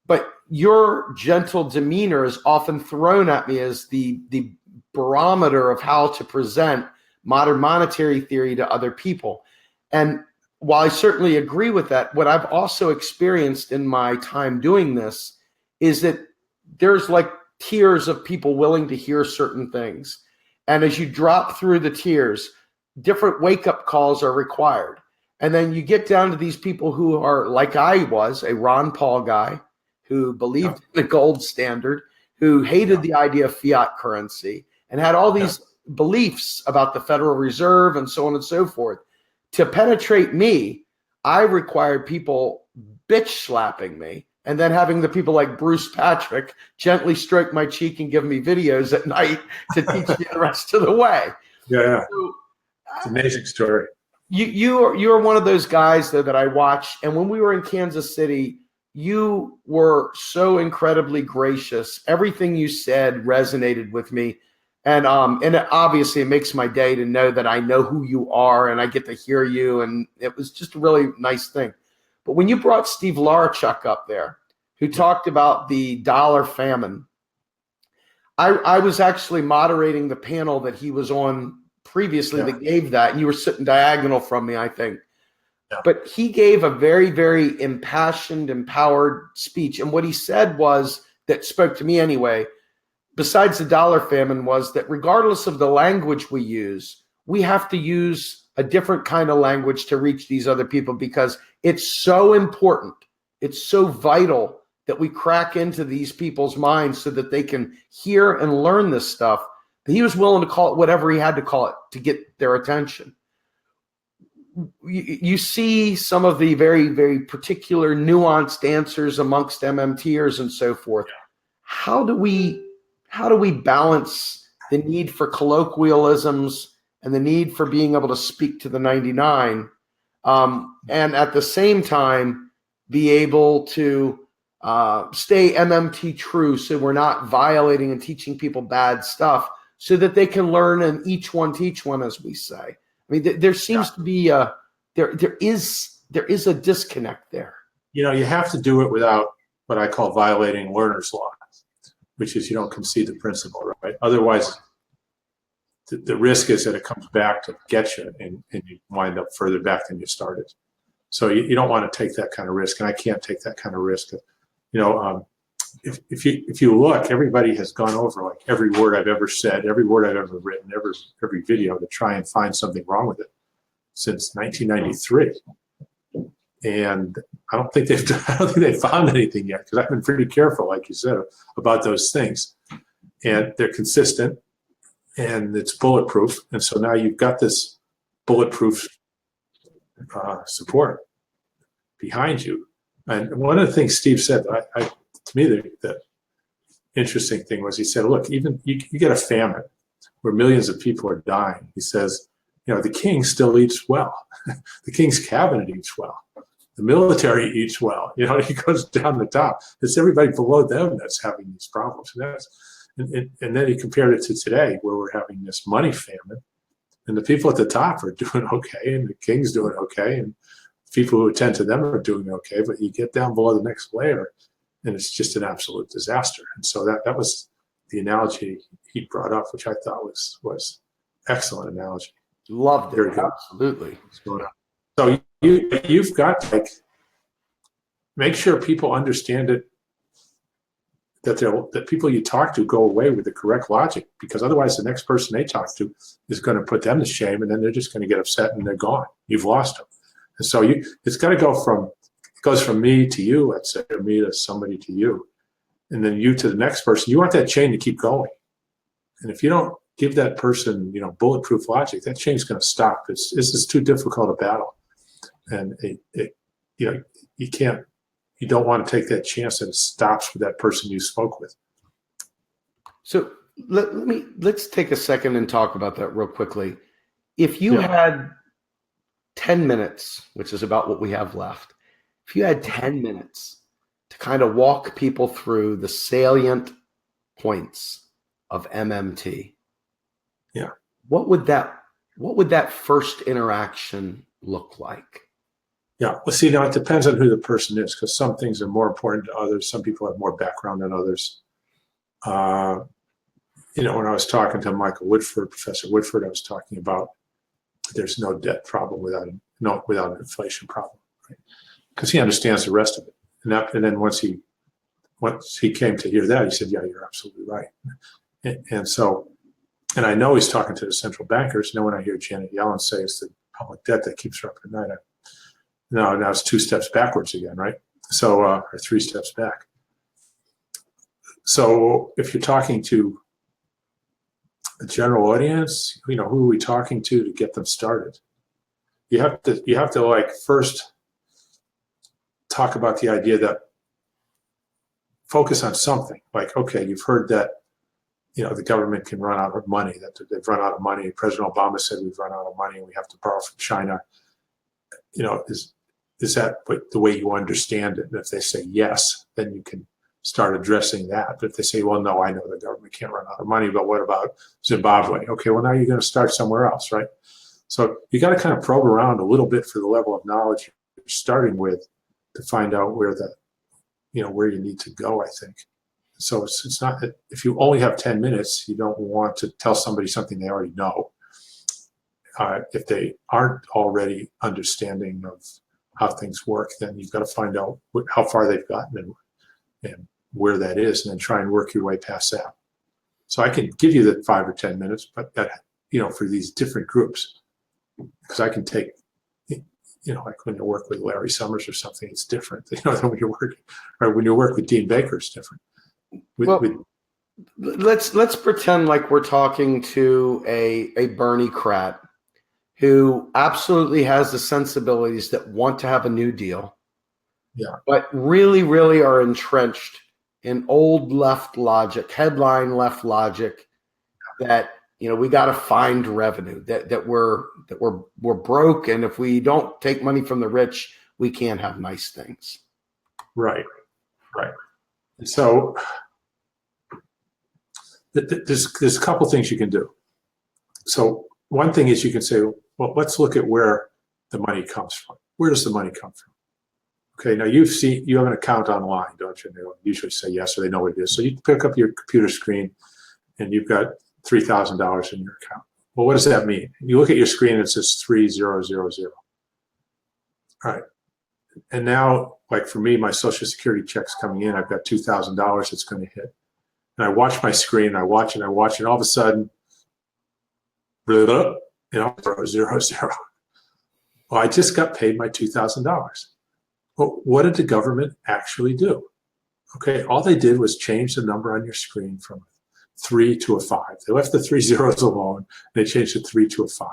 Speaker 1: But your gentle demeanor is often thrown at me as the barometer of how to present modern monetary theory to other people. And while I certainly agree with that, what I've also experienced in my time doing this is that there's like tiers of people willing to hear certain things. And as you drop through the tiers, different wake-up calls are required. And then you get down to these people who are, like I was, a Ron Paul guy, who believed in the gold standard, who hated the idea of fiat currency, and had all these beliefs about the Federal Reserve and so on and so forth. To penetrate me, I required people bitch slapping me, and then having the people like Bruce Patrick gently stroke my cheek and give me videos at night to teach me the rest of the way.
Speaker 2: Yeah.
Speaker 1: So,
Speaker 2: it's an amazing story.
Speaker 1: You're one of those guys that I watch, and when we were in Kansas City, you were so incredibly gracious. Everything you said resonated with me. And obviously it makes my day to know that I know who you are and I get to hear you. And it was just a really nice thing. But when you brought Steve Larachuk up there, who talked about the dollar famine, I was actually moderating the panel that he was on previously that gave that. And you were sitting diagonal from me, I think. Yeah. But he gave a very, very impassioned, empowered speech. And what he said was, that spoke to me anyway, besides the dollar famine, was that regardless of the language we use, we have to use a different kind of language to reach these other people, because it's so important. It's so vital that we crack into these people's minds so that they can hear and learn this stuff. But he was willing to call it whatever he had to call it to get their attention. You see some of the very, very particular nuanced answers amongst MMTers and so forth. Yeah. How do we balance the need for colloquialisms and the need for being able to speak to the 99, and at the same time be able to stay MMT true, so we're not violating and teaching people bad stuff, so that they can learn and each one teach one, as we say? I mean, there seems to be there is a disconnect there.
Speaker 2: You have to do it without what I call violating learner's law. which is you don't concede the principal, right? Otherwise, the risk is that it comes back to get you, and you wind up further back than you started. So you don't want to take that kind of risk, and I can't take that kind of risk. If you look, everybody has gone over like every word I've ever said, every word I've ever written, every video to try and find something wrong with it since 1993. And I don't think they've found anything yet, because I've been pretty careful, like you said, about those things. And they're consistent, and it's bulletproof. And so now you've got this bulletproof support behind you. And one of the things Steve said, to me, the interesting thing was, he said, look, even you get a famine where millions of people are dying. He says, the king still eats well. The king's cabinet eats well. The military eats well. He goes down the top. It's everybody below them that's having these problems. And then he compared it to today, where we're having this money famine, and the people at the top are doing okay, and the king's doing okay, and people who attend to them are doing okay. But you get down below the next layer, and it's just an absolute disaster. And so that was the analogy he brought up, which I thought was excellent analogy.
Speaker 1: Loved it. Absolutely.
Speaker 2: So you've got to make sure people understand it, that people you talk to go away with the correct logic, because otherwise the next person they talk to is going to put them to shame, and then they're just going to get upset and they're gone. You've lost them. And so it's got to goes from me to you, let's say, or me to somebody to you, and then you to the next person. You want that chain to keep going. And if you don't give that person, bulletproof logic, that chain's going to stop. This is too difficult a battle. And you don't want to take that chance that it stops with that person you spoke with.
Speaker 1: So let's take a second and talk about that real quickly. If you had 10 minutes, which is about what we have left, if you had 10 minutes to kind of walk people through the salient points of MMT, what would that first interaction look like?
Speaker 2: Yeah, well, see, now it depends on who the person is, because some things are more important to others. Some people have more background than others. When I was talking to Professor Woodford, I was talking about there's no debt problem without an inflation problem, right? Because he understands the rest of it. And then once he came to hear that, he said, "Yeah, you're absolutely right." And I know he's talking to the central bankers. And then when I hear Janet Yellen say it's the public debt that keeps her up at night, now it's 2 steps backwards again, right? So, or 3 steps back. So if you're talking to a general audience, who are we talking to get them started? You have to first talk about the idea that focus on something. Like, okay, you've heard that, the government can run out of money, that they've run out of money. President Obama said we've run out of money and we have to borrow from China. Is that the way you understand it? And if they say yes, then you can start addressing that. But if they say, well, no, I know the government can't run out of money, but what about Zimbabwe? Okay, well, now you're going to start somewhere else, right? So you got to kind of probe around a little bit for the level of knowledge you're starting with to find out where where you need to go, I think. So it's not that if you only have 10 minutes, you don't want to tell somebody something they already know. If they aren't already understanding of how things work, then you've got to find out how far they've gotten and where that is, and then try and work your way past that. So I can give you the 5 or 10 minutes, but that, for these different groups, because I can take, like when you work with Larry Summers or something, it's different, than when you're working, or when you work with Dean Baker, it's different.
Speaker 1: Let's pretend like we're talking to a Bernie Krat who absolutely has the sensibilities that want to have a New Deal, but really, really are entrenched in old left logic, headline left logic, that we got to find revenue, that we're broke, and if we don't take money from the rich, we can't have nice things.
Speaker 2: Right. And so there's a couple things you can do. So one thing is you can say, well, let's look at where the money comes from. Where does the money come from? Okay, now you have an account online, don't you? They usually say yes, or they know what it is. So you pick up your computer screen and you've got $3,000 in your account. Well, what does that mean? You look at your screen and it says 3000. All right. And now, like for me, my Social Security check's coming in. I've got $2,000 that's going to hit. And I watch my screen, I watch it, and all of a sudden, blah, blah, 000. Well, I just got paid my $2,000. Well, what did the government actually do? Okay, all they did was change the number on your screen from 3 to a 5. They left the 3 zeros alone. They changed the 3 to a 5.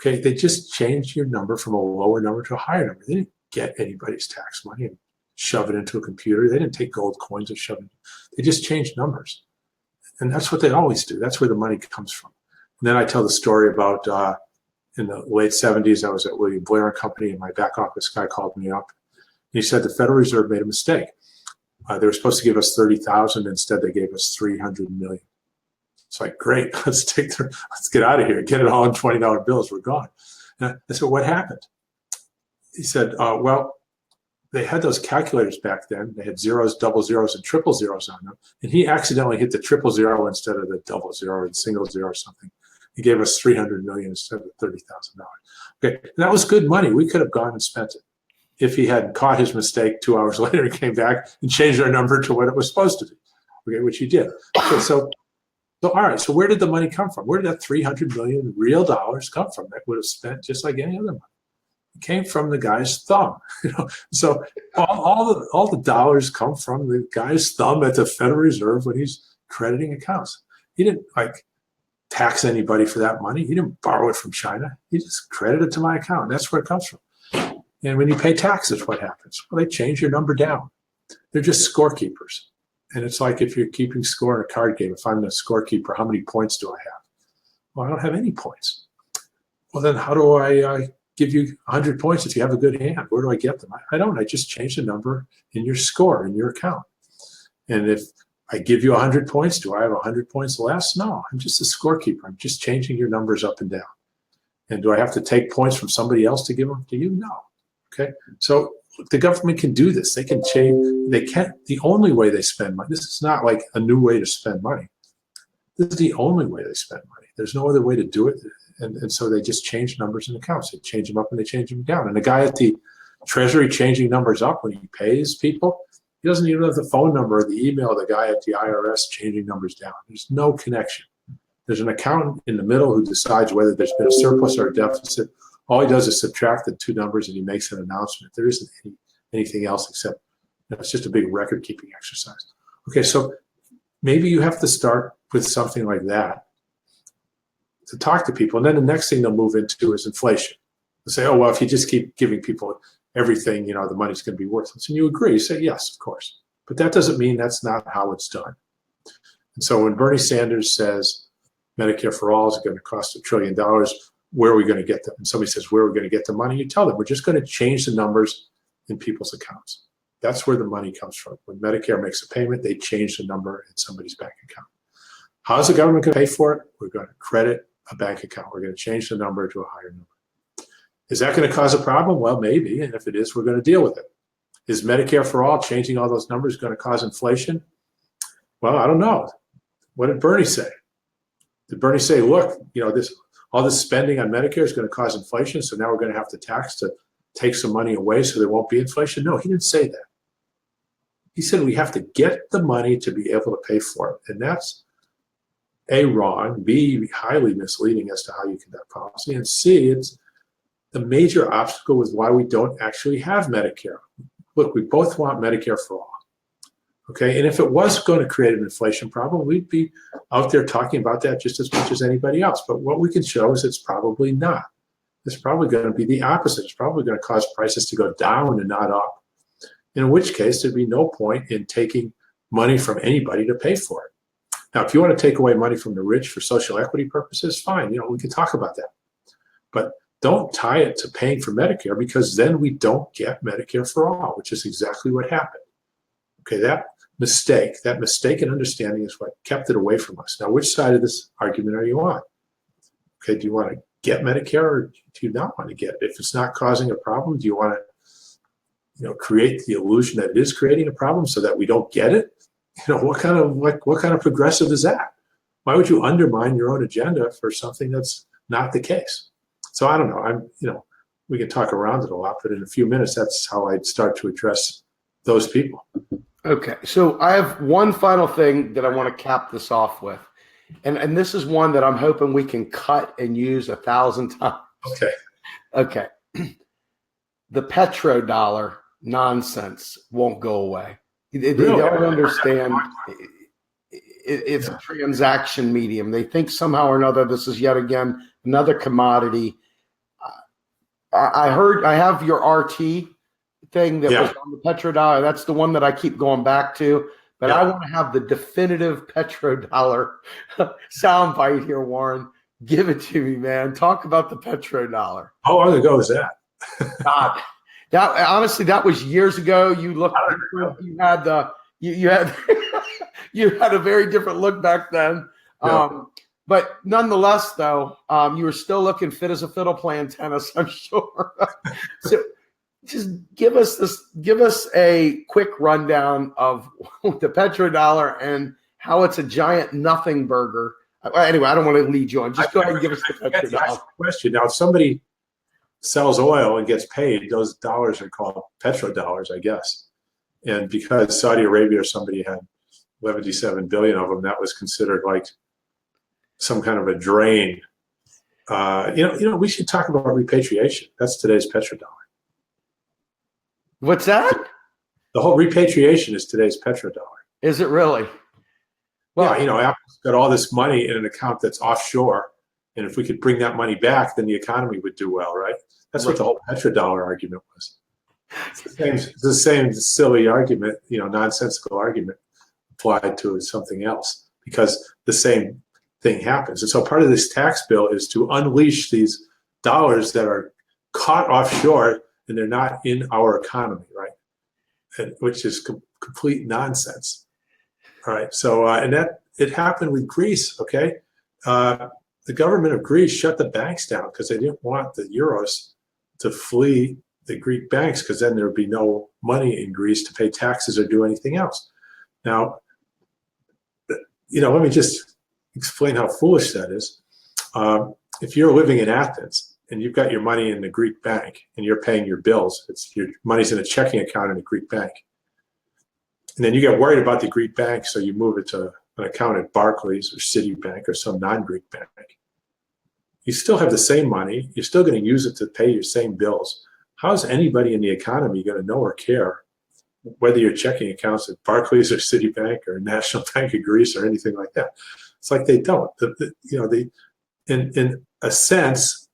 Speaker 2: Okay, they just changed your number from a lower number to a higher number. They didn't get anybody's tax money and shove it into a computer. They didn't take gold coins and shove it. They just changed numbers. And that's what they always do. That's where the money comes from. And then I tell the story about in the late 70s, I was at William Blair and Company, and my back office guy called me up. He said the Federal Reserve made a mistake. They were supposed to give us 30,000. Instead, they gave us 300 million. It's like, great, let's get out of here. Get it all in $20 bills. We're gone. And I said, what happened? He said, well, they had those calculators back then. They had zeros, double zeros, and triple zeros on them. And he accidentally hit the triple zero instead of the double zero and single zero or something. He gave us 300 million instead of $30,000. Okay, and that was good money. We could have gone and spent it if he hadn't caught his mistake 2 hours later and came back and changed our number to what it was supposed to be. Okay, which he did. Okay, so all right. So where did the money come from? Where did that 300 million real dollars come from that would have spent just like any other money? It came from the guy's thumb. So all the dollars come from the guy's thumb at the Federal Reserve when he's crediting accounts. He didn't tax anybody for that money. He didn't borrow it from China. He just credited it to my account. That's where it comes from. And when you pay taxes, what happens? Well, they change your number down. They're just scorekeepers. And it's like if you're keeping score in a card game, if I'm the scorekeeper, how many points do I have? Well, I don't have any points. Well, then how do I give you 100 points if you have a good hand? Where do I get them? I don't. I just change the number in your score, in your account. And if I give you 100 points, do I have 100 points less? No, I'm just a scorekeeper. I'm just changing your numbers up and down. And do I have to take points from somebody else to give them to you? No. Okay. So the government can do this. They can change. They can't. The only way they spend money. This is not like a new way to spend money. This is the only way they spend money. There's no other way to do it. And so they just change numbers in accounts. They change them up and they change them down. And the guy at the Treasury changing numbers up when he pays people, he doesn't even have the phone number or the email of the guy at the IRS changing numbers down. There's no connection. There's an accountant in the middle who decides whether there's been a surplus or a deficit. All he does is subtract the two numbers and he makes an announcement. There isn't anything else except it's just a big record-keeping exercise. Okay, so maybe you have to start with something like that to talk to people. And then the next thing they'll move into is inflation. They'll say, oh, well, if you just keep giving people everything, the money's going to be worthless. And you agree. You say, yes, of course. But that doesn't mean that's not how it's done. And so when Bernie Sanders says Medicare for all is going to cost $1 trillion, where are we going to get them? And somebody says, where are we going to get the money? You tell them, we're just going to change the numbers in people's accounts. That's where the money comes from. When Medicare makes a payment, they change the number in somebody's bank account. How is the government going to pay for it? We're going to credit a bank account. We're going to change the number to a higher number. Is that going to cause a problem? Well, maybe. And if it is, we're going to deal with it. Is Medicare for all, changing all those numbers, going to cause inflation? Well, I don't know. What did Bernie say? Did Bernie say, look, all this spending on Medicare is going to cause inflation, so now we're going to have to tax to take some money away so there won't be inflation? No, he didn't say that. He said we have to get the money to be able to pay for it. And that's A, wrong, B, highly misleading as to how you conduct policy, and C, it's the major obstacle with why we don't actually have Medicare. Look, we both want Medicare for all. Okay, and if it was going to create an inflation problem, we'd be out there talking about that just as much as anybody else. But what we can show is it's probably not. It's probably going to be the opposite. It's probably going to cause prices to go down and not up. In which case, there'd be no point in taking money from anybody to pay for it. Now, if you want to take away money from the rich for social equity purposes, fine. We can talk about that. But don't tie it to paying for Medicare, because then we don't get Medicare for all, which is exactly what happened. Okay, that mistaken understanding is what kept it away from us. Now, which side of this argument are you on? Okay, do you want to get Medicare or do you not want to get it? If it's not causing a problem, do you want to, create the illusion that it is creating a problem so that we don't get it. What kind of progressive is that? Why would you undermine your own agenda for something that's not the case? So I don't know. We can talk around it a lot, but in a few minutes, that's how I'd start to address those people.
Speaker 1: Okay, so I have one final thing that I want to cap this off with, and this is one that I'm hoping we can cut and use 1,000 times. Okay. The petrodollar nonsense won't go away. They don't understand. It's a transaction medium. They think somehow or another this is yet again another commodity. I have your RT thing that was on the petrodollar. That's the one that I keep going back to. But I want to have the definitive petrodollar soundbite here, Warren. Give it to me, man. Talk about the petrodollar.
Speaker 2: How long ago was that?
Speaker 1: God, honestly, that was years ago. You looked different. You had you had a very different look back then. But nonetheless, though, you were still looking fit as a fiddle playing tennis, I'm sure. So just give us a quick rundown of the petrodollar and how it's a giant nothing burger. Anyway, I don't want to lead you on. Just go ahead and give us the petrodollar.
Speaker 2: Question. Now, if somebody sells oil and gets paid, those dollars are called petrodollars, I guess. And because Saudi Arabia or somebody had 77 billion of them, that was considered like some kind of a drain. We should talk about repatriation. That's today's petrodollar.
Speaker 1: What's that?
Speaker 2: The whole repatriation is today's petrodollar. Is
Speaker 1: it really?
Speaker 2: Well, Apple's got all this money in an account that's offshore, and if we could bring that money back, then the economy would do well, right? That's what the whole petrodollar argument was. It's the same silly argument, nonsensical argument applied to something else, because the same thing happens. And so part of this tax bill is to unleash these dollars that are caught offshore and they're not in our economy, right? Which is complete nonsense. All right. So, and that it happened with Greece. Okay. The government of Greece shut the banks down because they didn't want the euros to flee the Greek banks, because then there would be no money in Greece to pay taxes or do anything else. Now, let me just explain how foolish that is. If you're living in Athens and you've got your money in the Greek bank and you're paying your bills, your money's in a checking account in a Greek bank. And then you get worried about the Greek bank, so you move it to an account at Barclays or Citibank or some non-Greek bank. You still have the same money. You're still going to use it to pay your same bills. How's anybody in the economy going to know or care whether your checking accounts at Barclays or Citibank or National Bank of Greece or anything like that? It's like they don't. In a sense,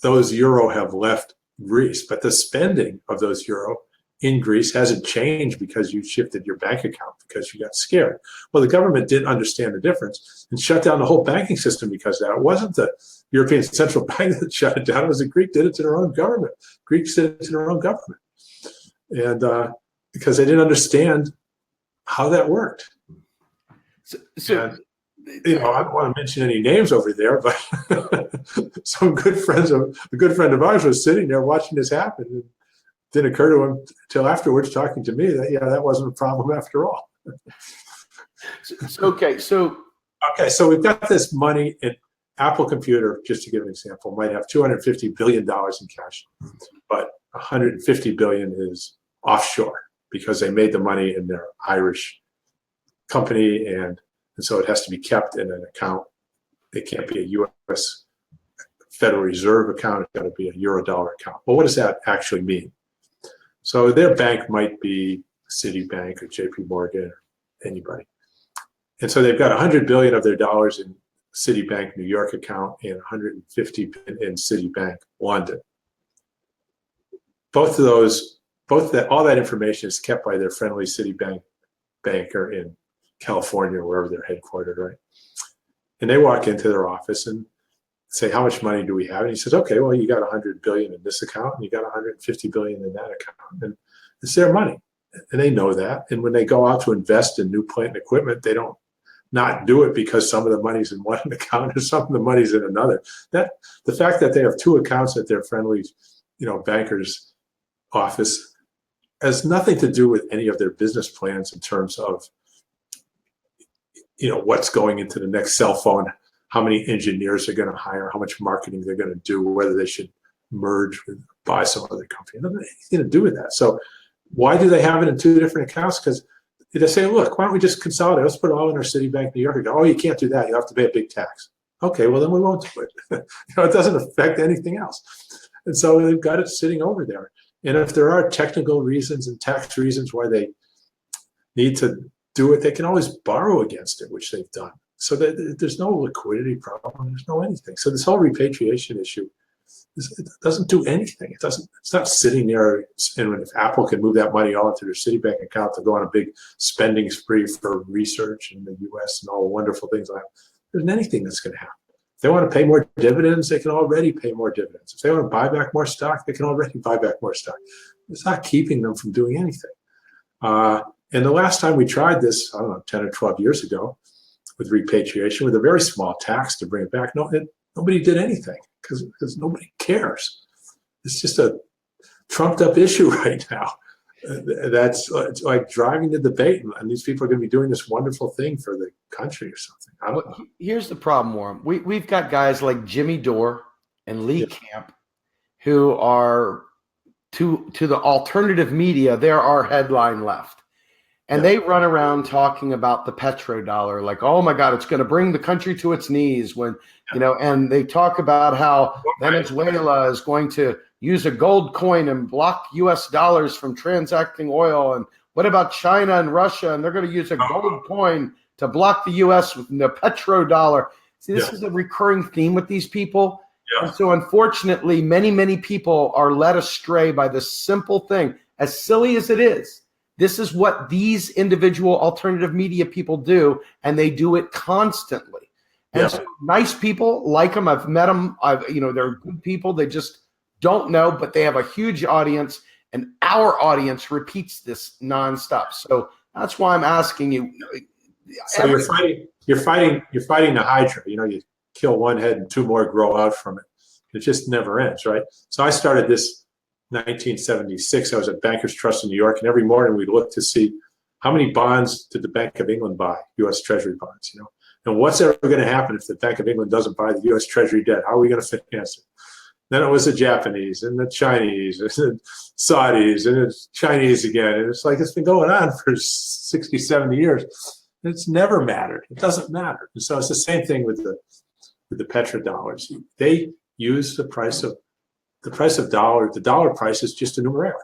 Speaker 2: those euro have left Greece, but the spending of those euro in Greece hasn't changed because you shifted your bank account because you got scared. Well, the government didn't understand the difference and shut down the whole banking system because of that. It wasn't the European Central Bank that shut it down. It was the Greek did it to their own government. Greeks did it to their own government. And because they didn't understand how that worked. And, I don't want to mention any names over there, but a good friend of ours was sitting there watching this happen. And it didn't occur to him until afterwards, talking to me, that that wasn't a problem after all.
Speaker 1: Okay, so
Speaker 2: we've got this money in Apple Computer, just to give an example, might have $250 billion in cash, but $150 billion is offshore because they made the money in their Irish company, and so it has to be kept in an account. It can't be a U.S. Federal Reserve account. It's got to be a Eurodollar account. Well, what does that actually mean? So their bank might be Citibank or JP Morgan or anybody. And so they've got 100 billion of their dollars in Citibank New York account and 150 billion in Citibank London. All that information is kept by their friendly Citibank banker in California, wherever they're headquartered, right? And they walk into their office and say, how much money do we have? And he says, okay, well, you got 100 billion in this account and you got 150 billion in that account. And it's their money. And they know that. And when they go out to invest in new plant and equipment, they don't not do it because some of the money's in one account or some of the money's in another. That the fact that they have two accounts at their friendly, banker's office has nothing to do with any of their business plans in terms of, what's going into the next cell phone, how many engineers they're going to hire, how much marketing they're going to do, whether they should merge with buy some other company. It doesn't have anything to do with that. So why do they have it in two different accounts? Because they say, look, why don't we just consolidate? Let's put it all in our Citibank, New York. And go, oh, you can't do that. You have to pay a big tax. Okay, well, then we won't do it. It doesn't affect anything else. And so they've got it sitting over there. And if there are technical reasons and tax reasons why they need to do it, they can always borrow against it, which they've done. So there's no liquidity problem. There's no anything. So this whole repatriation issue, it doesn't do anything. It's not sitting there. And if Apple can move that money all into their Citibank account to go on a big spending spree for research in the U.S. and all the wonderful things like that, there isn't anything that's going to happen. If they want to pay more dividends, they can already pay more dividends. If they want to buy back more stock, they can already buy back more stock. It's not keeping them from doing anything. And the last time we tried this, I don't know, 10 or 12 years ago with repatriation, with a very small tax to bring it back, nobody did anything because nobody cares. It's just a trumped up issue right now. It's like driving the debate, and these people are going to be doing this wonderful thing for the country or something. I don't know.
Speaker 1: Here's the problem, Warren. We've got guys like Jimmy Dore and Lee Camp who are to the alternative media. They're our headline left. And they run around talking about the petrodollar, like, oh my God, it's going to bring the country to its knees when, and they talk about how Venezuela is going to use a gold coin and block US dollars from transacting oil. And what about China and Russia? And they're going to use a gold coin to block the US with the petrodollar. See, this is a recurring theme with these people. And so unfortunately, many, many people are led astray by this simple thing, as silly as it is. This is what these individual alternative media people do, and they do it constantly. And so nice people like them. I've met them. They're good people. They just don't know, but they have a huge audience, and our audience repeats this nonstop. So that's why I'm asking you.
Speaker 2: So you're fighting the Hydra. You kill one head and two more grow out from it. It just never ends, right? So I started this 1976. I was at Bankers Trust in New York, and every morning we'd look to see how many bonds did the Bank of England buy, U.S. Treasury bonds, and what's ever going to happen if the Bank of England doesn't buy the U.S. Treasury debt? How are we going to finance it? Then it was the Japanese and the Chinese and the Saudis and it's Chinese again. And it's like it's been going on for 60, 70 years. It's never mattered. It doesn't matter. And so it's the same thing with the petrodollars. They use the price of dollar. The dollar price is just a numeraire.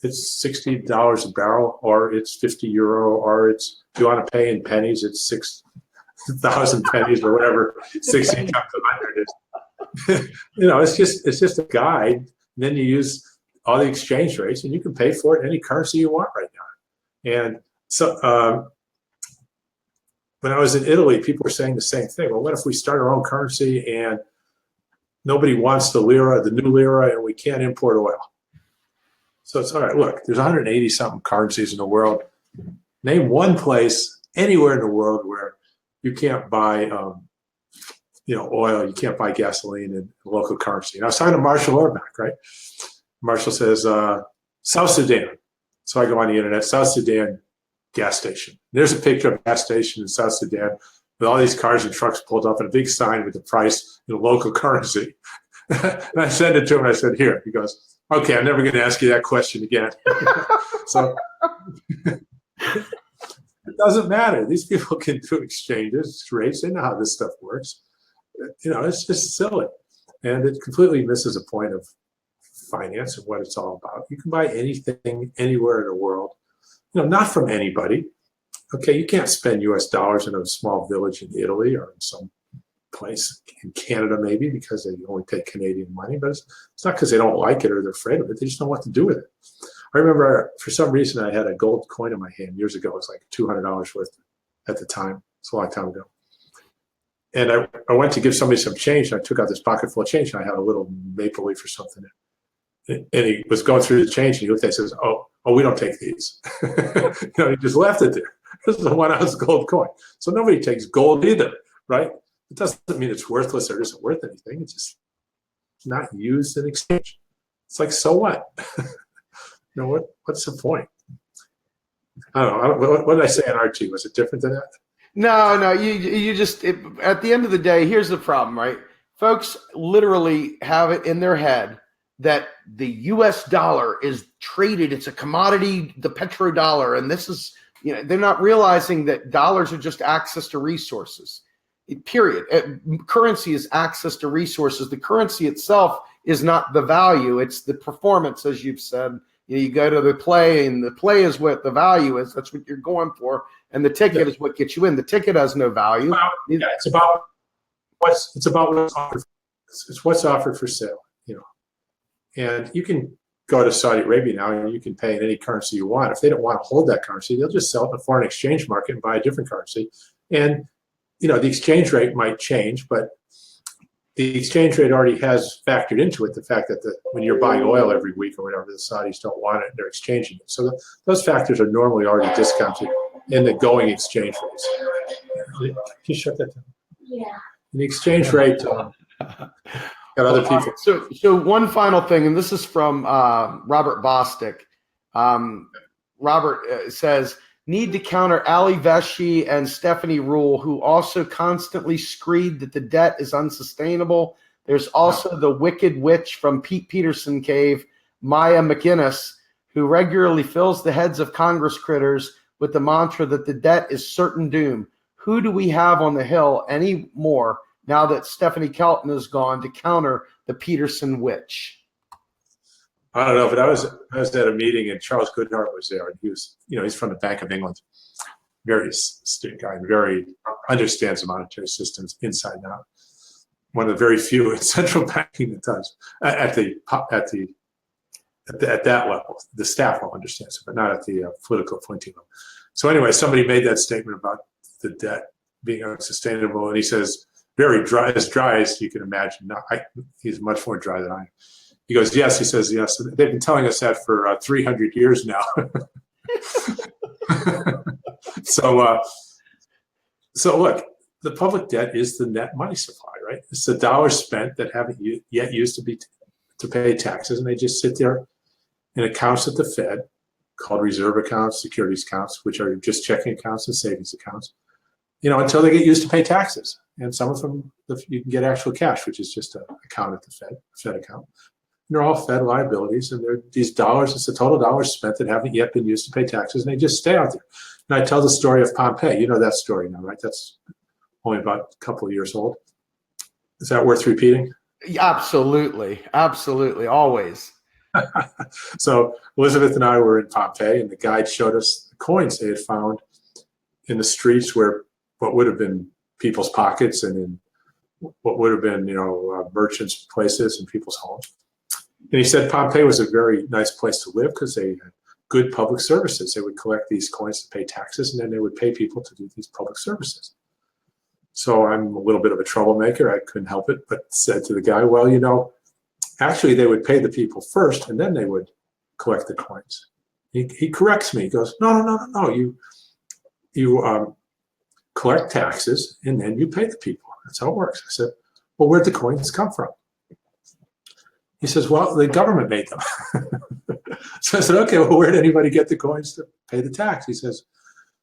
Speaker 2: It's $60 a barrel, or it's 50 euro, or it's, if you want to pay in pennies, it's 6,000 pennies or whatever 60 times 100 is. It's just a guide. And then you use all the exchange rates, and you can pay for it in any currency you want right now. And so when I was in Italy, people were saying the same thing. Well, what if we start our own currency and nobody wants the new lira, and we can't import oil? So it's all right. Look, there's 180 something currencies in the world. Name one place anywhere in the world where you can't buy, oil. You can't buy gasoline in local currency. And I was talking to Marshall Orback, right? Marshall says South Sudan. So I go on the internet, South Sudan gas station. There's a picture of a gas station in South Sudan with all these cars and trucks pulled up and a big sign with the price in local currency. And I sent it to him. I said, here. He goes, okay, I'm never going to ask you that question again. So it doesn't matter. These people can do exchanges, rates. They know how this stuff works. It's just silly. And it completely misses a point of finance and what it's all about. You can buy anything anywhere in the world, not from anybody. Okay, you can't spend US dollars in a small village in Italy or in some place in Canada maybe because they only take Canadian money, but it's not because they don't like it or they're afraid of it. They just don't know what to do with it. I remember for some reason I had a gold coin in my hand years ago. It was like $200 worth at the time. It's a long time ago. And I went to give somebody some change, and I took out this pocket full of change, and I had a little maple leaf or something. And he was going through the change, and he looked at it and says, oh, we don't take these. He just left it there. This is a 1 ounce gold coin. So nobody takes gold either, right? It doesn't mean it's worthless or isn't worth anything. It's just not used in exchange. It's like, so what? what's the point? I don't know. What did I say on RT? Was it different than that?
Speaker 1: No. You just at the end of the day, here's the problem, right? Folks literally have it in their head that the U.S. dollar is traded. It's a commodity, the petrodollar, and this is, they're not realizing that dollars are just access to resources. Period. Currency is access to resources. The currency itself is not the value. It's the performance, as you've said. You go to the play, and the play is what the value is. That's what you're going for, and the ticket is what gets you in. The ticket has no value.
Speaker 2: It's about what's offered. It's what's offered for sale. And you can go to Saudi Arabia now, and you can pay in any currency you want. If they don't want to hold that currency, they'll just sell it in the foreign exchange market and buy a different currency. And the exchange rate might change, but the exchange rate already has factored into it the fact that when you're buying oil every week or whatever, the Saudis don't want it, they're exchanging it. So those factors are normally already discounted in the going exchange rates. Can you shut that down? Yeah. The exchange rate got other people.
Speaker 1: So one final thing, and this is from Robert Bostic. Robert says, need to counter Ali Vesci and Stephanie Rule, who also constantly screed that the debt is unsustainable. There's also the wicked witch from Pete Peterson Cave, Maya McInnes, who regularly fills the heads of Congress critters with the mantra that the debt is certain doom. Who do we have on the Hill anymore now that Stephanie Kelton is gone to counter the Peterson witch?
Speaker 2: I don't know, but I was at a meeting and Charles Goodhart was there, and he was, he's from the Bank of England, very astute guy, and very understands the monetary systems inside and out. One of the very few in central banking that does at that level. The staff will understand it, but not at the political appointee level. So anyway, somebody made that statement about the debt being unsustainable, and he says, very dry as you can imagine. No, he's much more dry than I am. He goes, yes. He says, yes. They've been telling us that for 300 years now. So look, the public debt is the net money supply, right? It's the dollars spent that haven't yet used to pay taxes, and they just sit there in accounts at the Fed called reserve accounts, securities accounts, which are just checking accounts and savings accounts, until they get used to pay taxes. And some of them, you can get actual cash, which is just an account at the Fed account. And they're all Fed liabilities, and they're these dollars, it's the total dollars spent that haven't yet been used to pay taxes, and they just stay out there. And I tell the story of Pompeii. You know that story now, right? That's only about a couple of years old. Is that worth repeating?
Speaker 1: Absolutely. Absolutely. Always.
Speaker 2: So Elizabeth and I were in Pompeii, and the guide showed us the coins they had found in the streets where what would have been people's pockets and in what would have been, merchants' places and people's homes. And he said Pompeii was a very nice place to live because they had good public services. They would collect these coins to pay taxes, and then they would pay people to do these public services. So I'm a little bit of a troublemaker. I couldn't help it, but said to the guy, well, actually they would pay the people first, and then they would collect the coins. He corrects me. He goes, no. You collect taxes, and then you pay the people. That's how it works. I said, well, where'd the coins come from? He says, well, the government made them. So I said, okay, well, where did anybody get the coins to pay the tax? He says,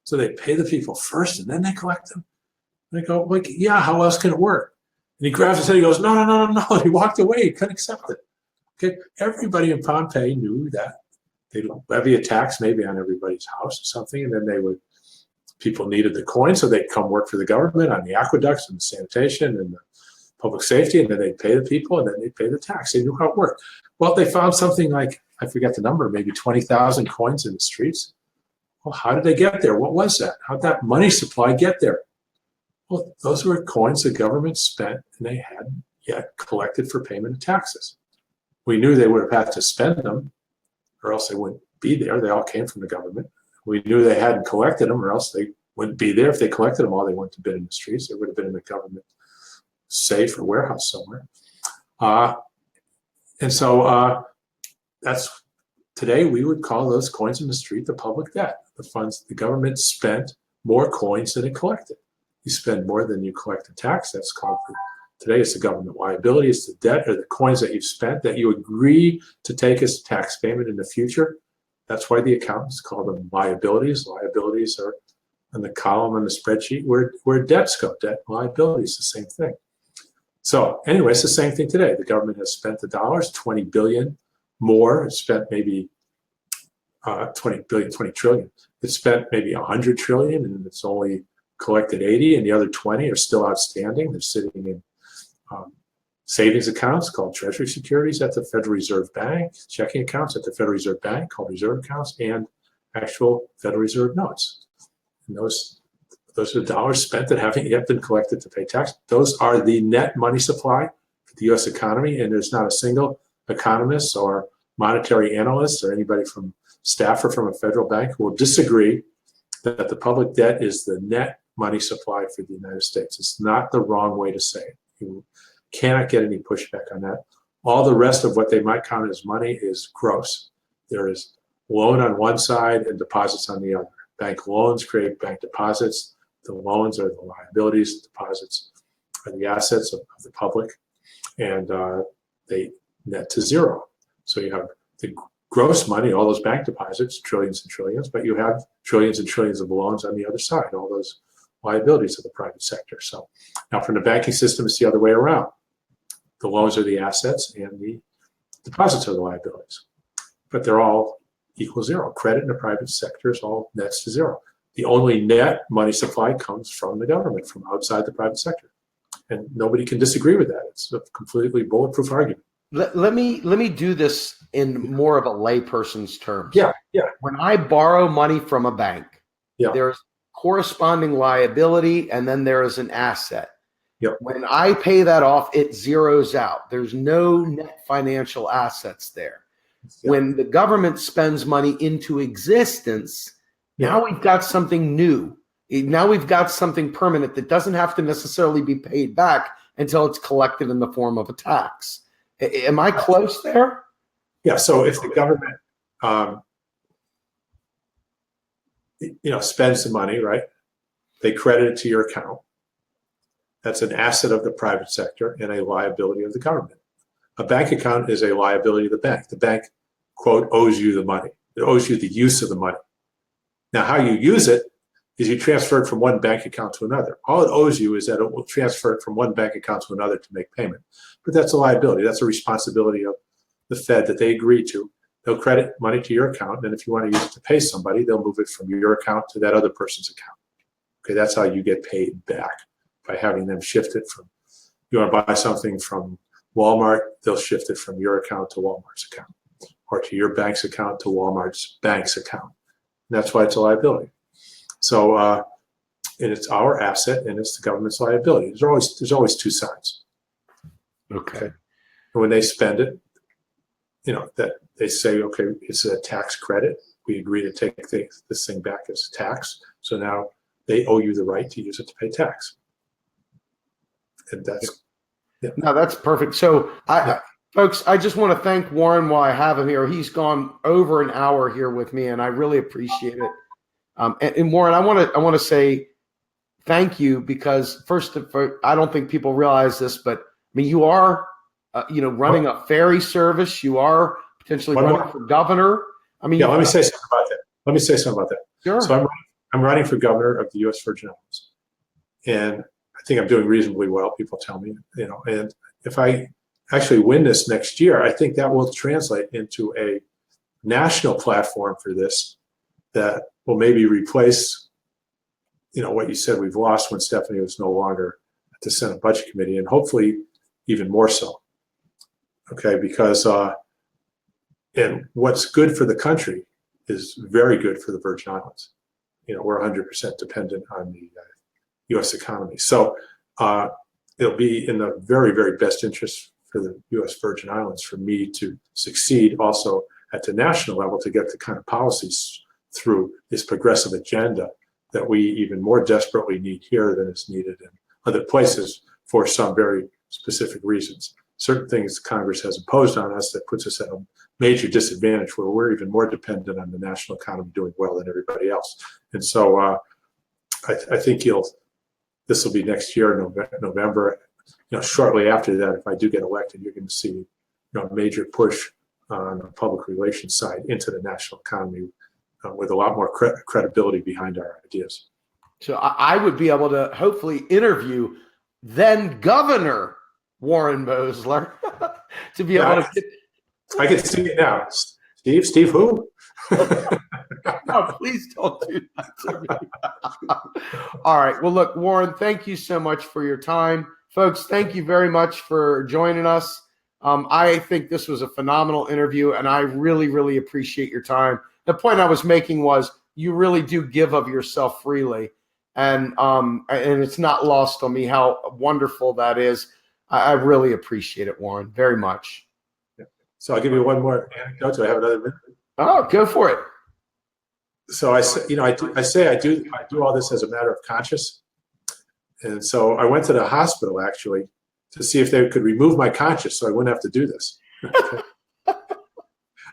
Speaker 2: so they pay the people first, and then they collect them? And I go, yeah, how else can it work? And he grabs his head, he goes, no. He walked away, he couldn't accept it. Okay, everybody in Pompeii knew that they'd levy a tax maybe on everybody's house or something, and then people needed the coin, so they'd come work for the government on the aqueducts and the sanitation and the public safety, and then they'd pay the people, and then they'd pay the tax. They knew how it worked. Well, they found something like, I forget the number, maybe 20,000 coins in the streets. Well, how did they get there? What was that? How'd that money supply get there? Well, those were coins the government spent, and they hadn't yet collected for payment of taxes. We knew they would have had to spend them, or else they wouldn't be there. They all came from the government. We knew they hadn't collected them, or else they wouldn't be there. If they collected them all, they wouldn't have been in the streets. They would have been in the government safe or warehouse somewhere. And so that's, today we would call those coins in the street the public debt. The funds, the government spent more coins than it collected. You spend more than you collect in tax. That's called, today it's the government liability. It's the debt or the coins that you've spent that you agree to take as tax payment in the future. That's why the accountants call them liabilities. Liabilities are on the column on the spreadsheet where debts go. Debt and liability is the same thing. So anyway, it's the same thing today. The government has spent the dollars, 20 billion more. It's spent maybe 20 billion, 20 trillion. It's spent maybe 100 trillion, and it's only collected 80, and the other 20 are still outstanding. They're sitting in savings accounts called Treasury securities at the Federal Reserve Bank, checking accounts at the Federal Reserve Bank called reserve accounts, and actual Federal Reserve notes. And those are the dollars spent that haven't yet been collected to pay tax. Those are the net money supply for the U.S. economy, and there's not a single economist or monetary analyst or anybody from staff or from a federal bank who will disagree that the public debt is the net money supply for the United States. It's not the wrong way to say it. You cannot get any pushback on that. All the rest of what they might count as money is gross. There is loan on one side and deposits on the other. Bank loans create bank deposits. The loans are the liabilities, the deposits are the assets of the public, and they net to zero. So you have the gross money, all those bank deposits, trillions and trillions, but you have trillions and trillions of loans on the other side, all those liabilities of the private sector. So now from the banking system, it's the other way around. The loans are the assets and the deposits are the liabilities, but they're all equal zero. Credit in the private sector is all nets to zero. The only net money supply comes from the government, from outside the private sector. And nobody can disagree with that. It's a completely bulletproof argument.
Speaker 1: Let me do this in more of a layperson's terms.
Speaker 2: Yeah.
Speaker 1: When I borrow money from a bank, there's corresponding liability, and then there is an asset. When I pay that off, it zeroes out. There's no net financial assets there. When the government spends money into existence, now we've got something new. Now we've got something permanent that doesn't have to necessarily be paid back until it's collected in the form of a tax. Am I close there?
Speaker 2: Yeah. So if the government, spends the money, right? They credit it to your account. That's an asset of the private sector and a liability of the government. A bank account is a liability of the bank. The bank, quote, owes you the money. It owes you the use of the money. Now, how you use it is you transfer it from one bank account to another. All it owes you is that it will transfer it from one bank account to another to make payment. But that's a liability. That's a responsibility of the Fed that they agree to. They'll credit money to your account, and if you want to use it to pay somebody, they'll move it from your account to that other person's account. Okay, that's how you get paid back, by having them shift it from, you want to buy something from Walmart, they'll shift it from your account to Walmart's account, or to your bank's account to Walmart's bank's account. And that's why it's a liability. So, and it's our asset and it's the government's liability. There's always two sides.
Speaker 1: Okay.
Speaker 2: And when they spend it, that they say, okay, it's a tax credit. We agree to take this thing back as a tax. So now they owe you the right to use it to pay tax. And that's,
Speaker 1: No, that's perfect. So folks, I just want to thank Warren while I have him here. He's gone over an hour here with me, and I really appreciate it. And Warren, I want to say thank you, because first, I don't think people realize this, but I mean, you are, running a ferry service. You are potentially running for governor. I mean,
Speaker 2: let me say something about that.
Speaker 1: Sure.
Speaker 2: So I'm running for governor of the U.S. Virgin Islands, and I think I'm doing reasonably well. People tell me, and if I actually win this next year, I think that will translate into a national platform for this that will maybe replace, what you said we've lost when Stephanie was no longer at the Senate Budget Committee, and hopefully even more so. Okay, because and what's good for the country is very good for the Virgin Islands. We're 100% dependent on the U.S. economy. So it'll be in the very, very best interest for the U.S. Virgin Islands for me to succeed also at the national level, to get the kind of policies through this progressive agenda that we even more desperately need here than is needed in other places for some very specific reasons. Certain things Congress has imposed on us that puts us at a major disadvantage, where we're even more dependent on the national economy doing well than everybody else. And so I think this will be next year, November. Shortly after that, if I do get elected, you're going to see a major push on the public relations side into the national economy with a lot more credibility behind our ideas.
Speaker 1: So I would be able to hopefully interview then Governor Warren Mosler to be able to get.
Speaker 2: I can see it now. Steve who?
Speaker 1: No, please don't do that to me. All right. Well, look, Warren, thank you so much for your time. Folks, thank you very much for joining us. I think this was a phenomenal interview, and I really, really appreciate your time. The point I was making was you really do give of yourself freely, and it's not lost on me how wonderful that is. I really appreciate it, Warren, very much.
Speaker 2: So I'll give you one more anecdote. Do I have another minute?
Speaker 1: Oh, go for it.
Speaker 2: So I do all this as a matter of conscience, and so I went to the hospital actually to see if they could remove my conscience so I wouldn't have to do this.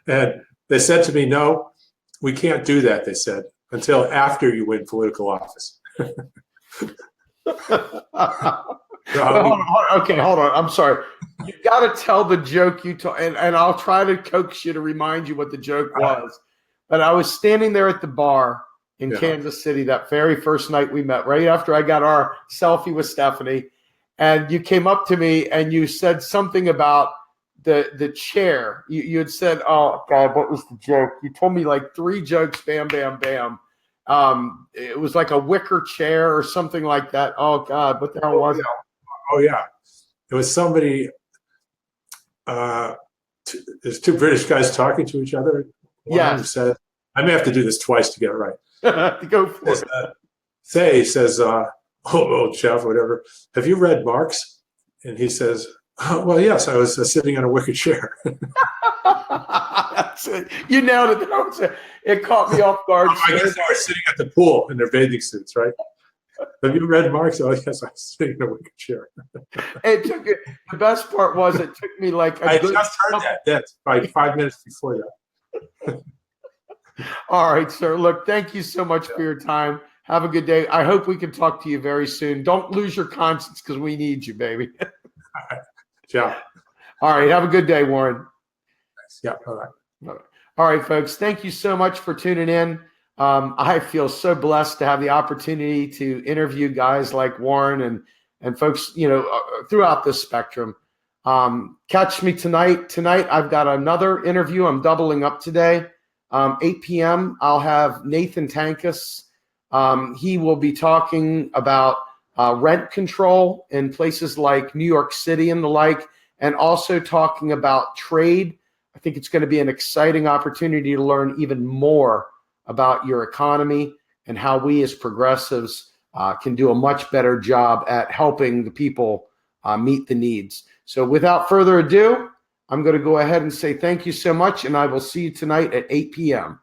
Speaker 2: And they said to me, "No, we can't do that." They said until after you win political office.
Speaker 1: Okay, hold on. I'm sorry. You got to tell the joke you told, and I'll try to coax you to remind you what the joke was. But I was standing there at the bar in Kansas City that very first night we met, right after I got our selfie with Stephanie, and you came up to me and you said something about the chair. You had said, "Oh God, what was the joke?" You told me like 3 jokes, bam, bam, bam. It was like a wicker chair or something like that. Oh God, what the hell was it?
Speaker 2: Oh yeah, it was somebody. There's 2 British guys talking to each other. One said, I may have to do this twice to get it right.
Speaker 1: Go for it.
Speaker 2: He says, old chef, whatever. Have you read Marx? And he says, oh, well, yes, I was sitting on a wicker chair.
Speaker 1: That's it. You nailed it. It caught me off guard.
Speaker 2: I guess they were sitting at the pool in their bathing suits, right? Have you read Marx? Oh, yes, I was sitting in a wicker chair.
Speaker 1: The best part was it took me like
Speaker 2: I just heard that. That's like 5 minutes before that.
Speaker 1: All right, sir. Look, thank you so much for your time. Have a good day. I hope we can talk to you very soon. Don't lose your conscience because we need you, baby.
Speaker 2: Yeah.
Speaker 1: All right. Have a good day, Warren.
Speaker 2: Yeah. All right.
Speaker 1: All right, folks. Thank you so much for tuning in. I feel so blessed to have the opportunity to interview guys like Warren and folks, throughout this spectrum. Catch me tonight. Tonight, I've got another interview. I'm doubling up today. 8 p.m., I'll have Nathan Tankus. He will be talking about rent control in places like New York City and the like, and also talking about trade. I think it's going to be an exciting opportunity to learn even more about your economy and how we as progressives can do a much better job at helping the people meet the needs. So without further ado, I'm going to go ahead and say thank you so much, and I will see you tonight at 8 p.m.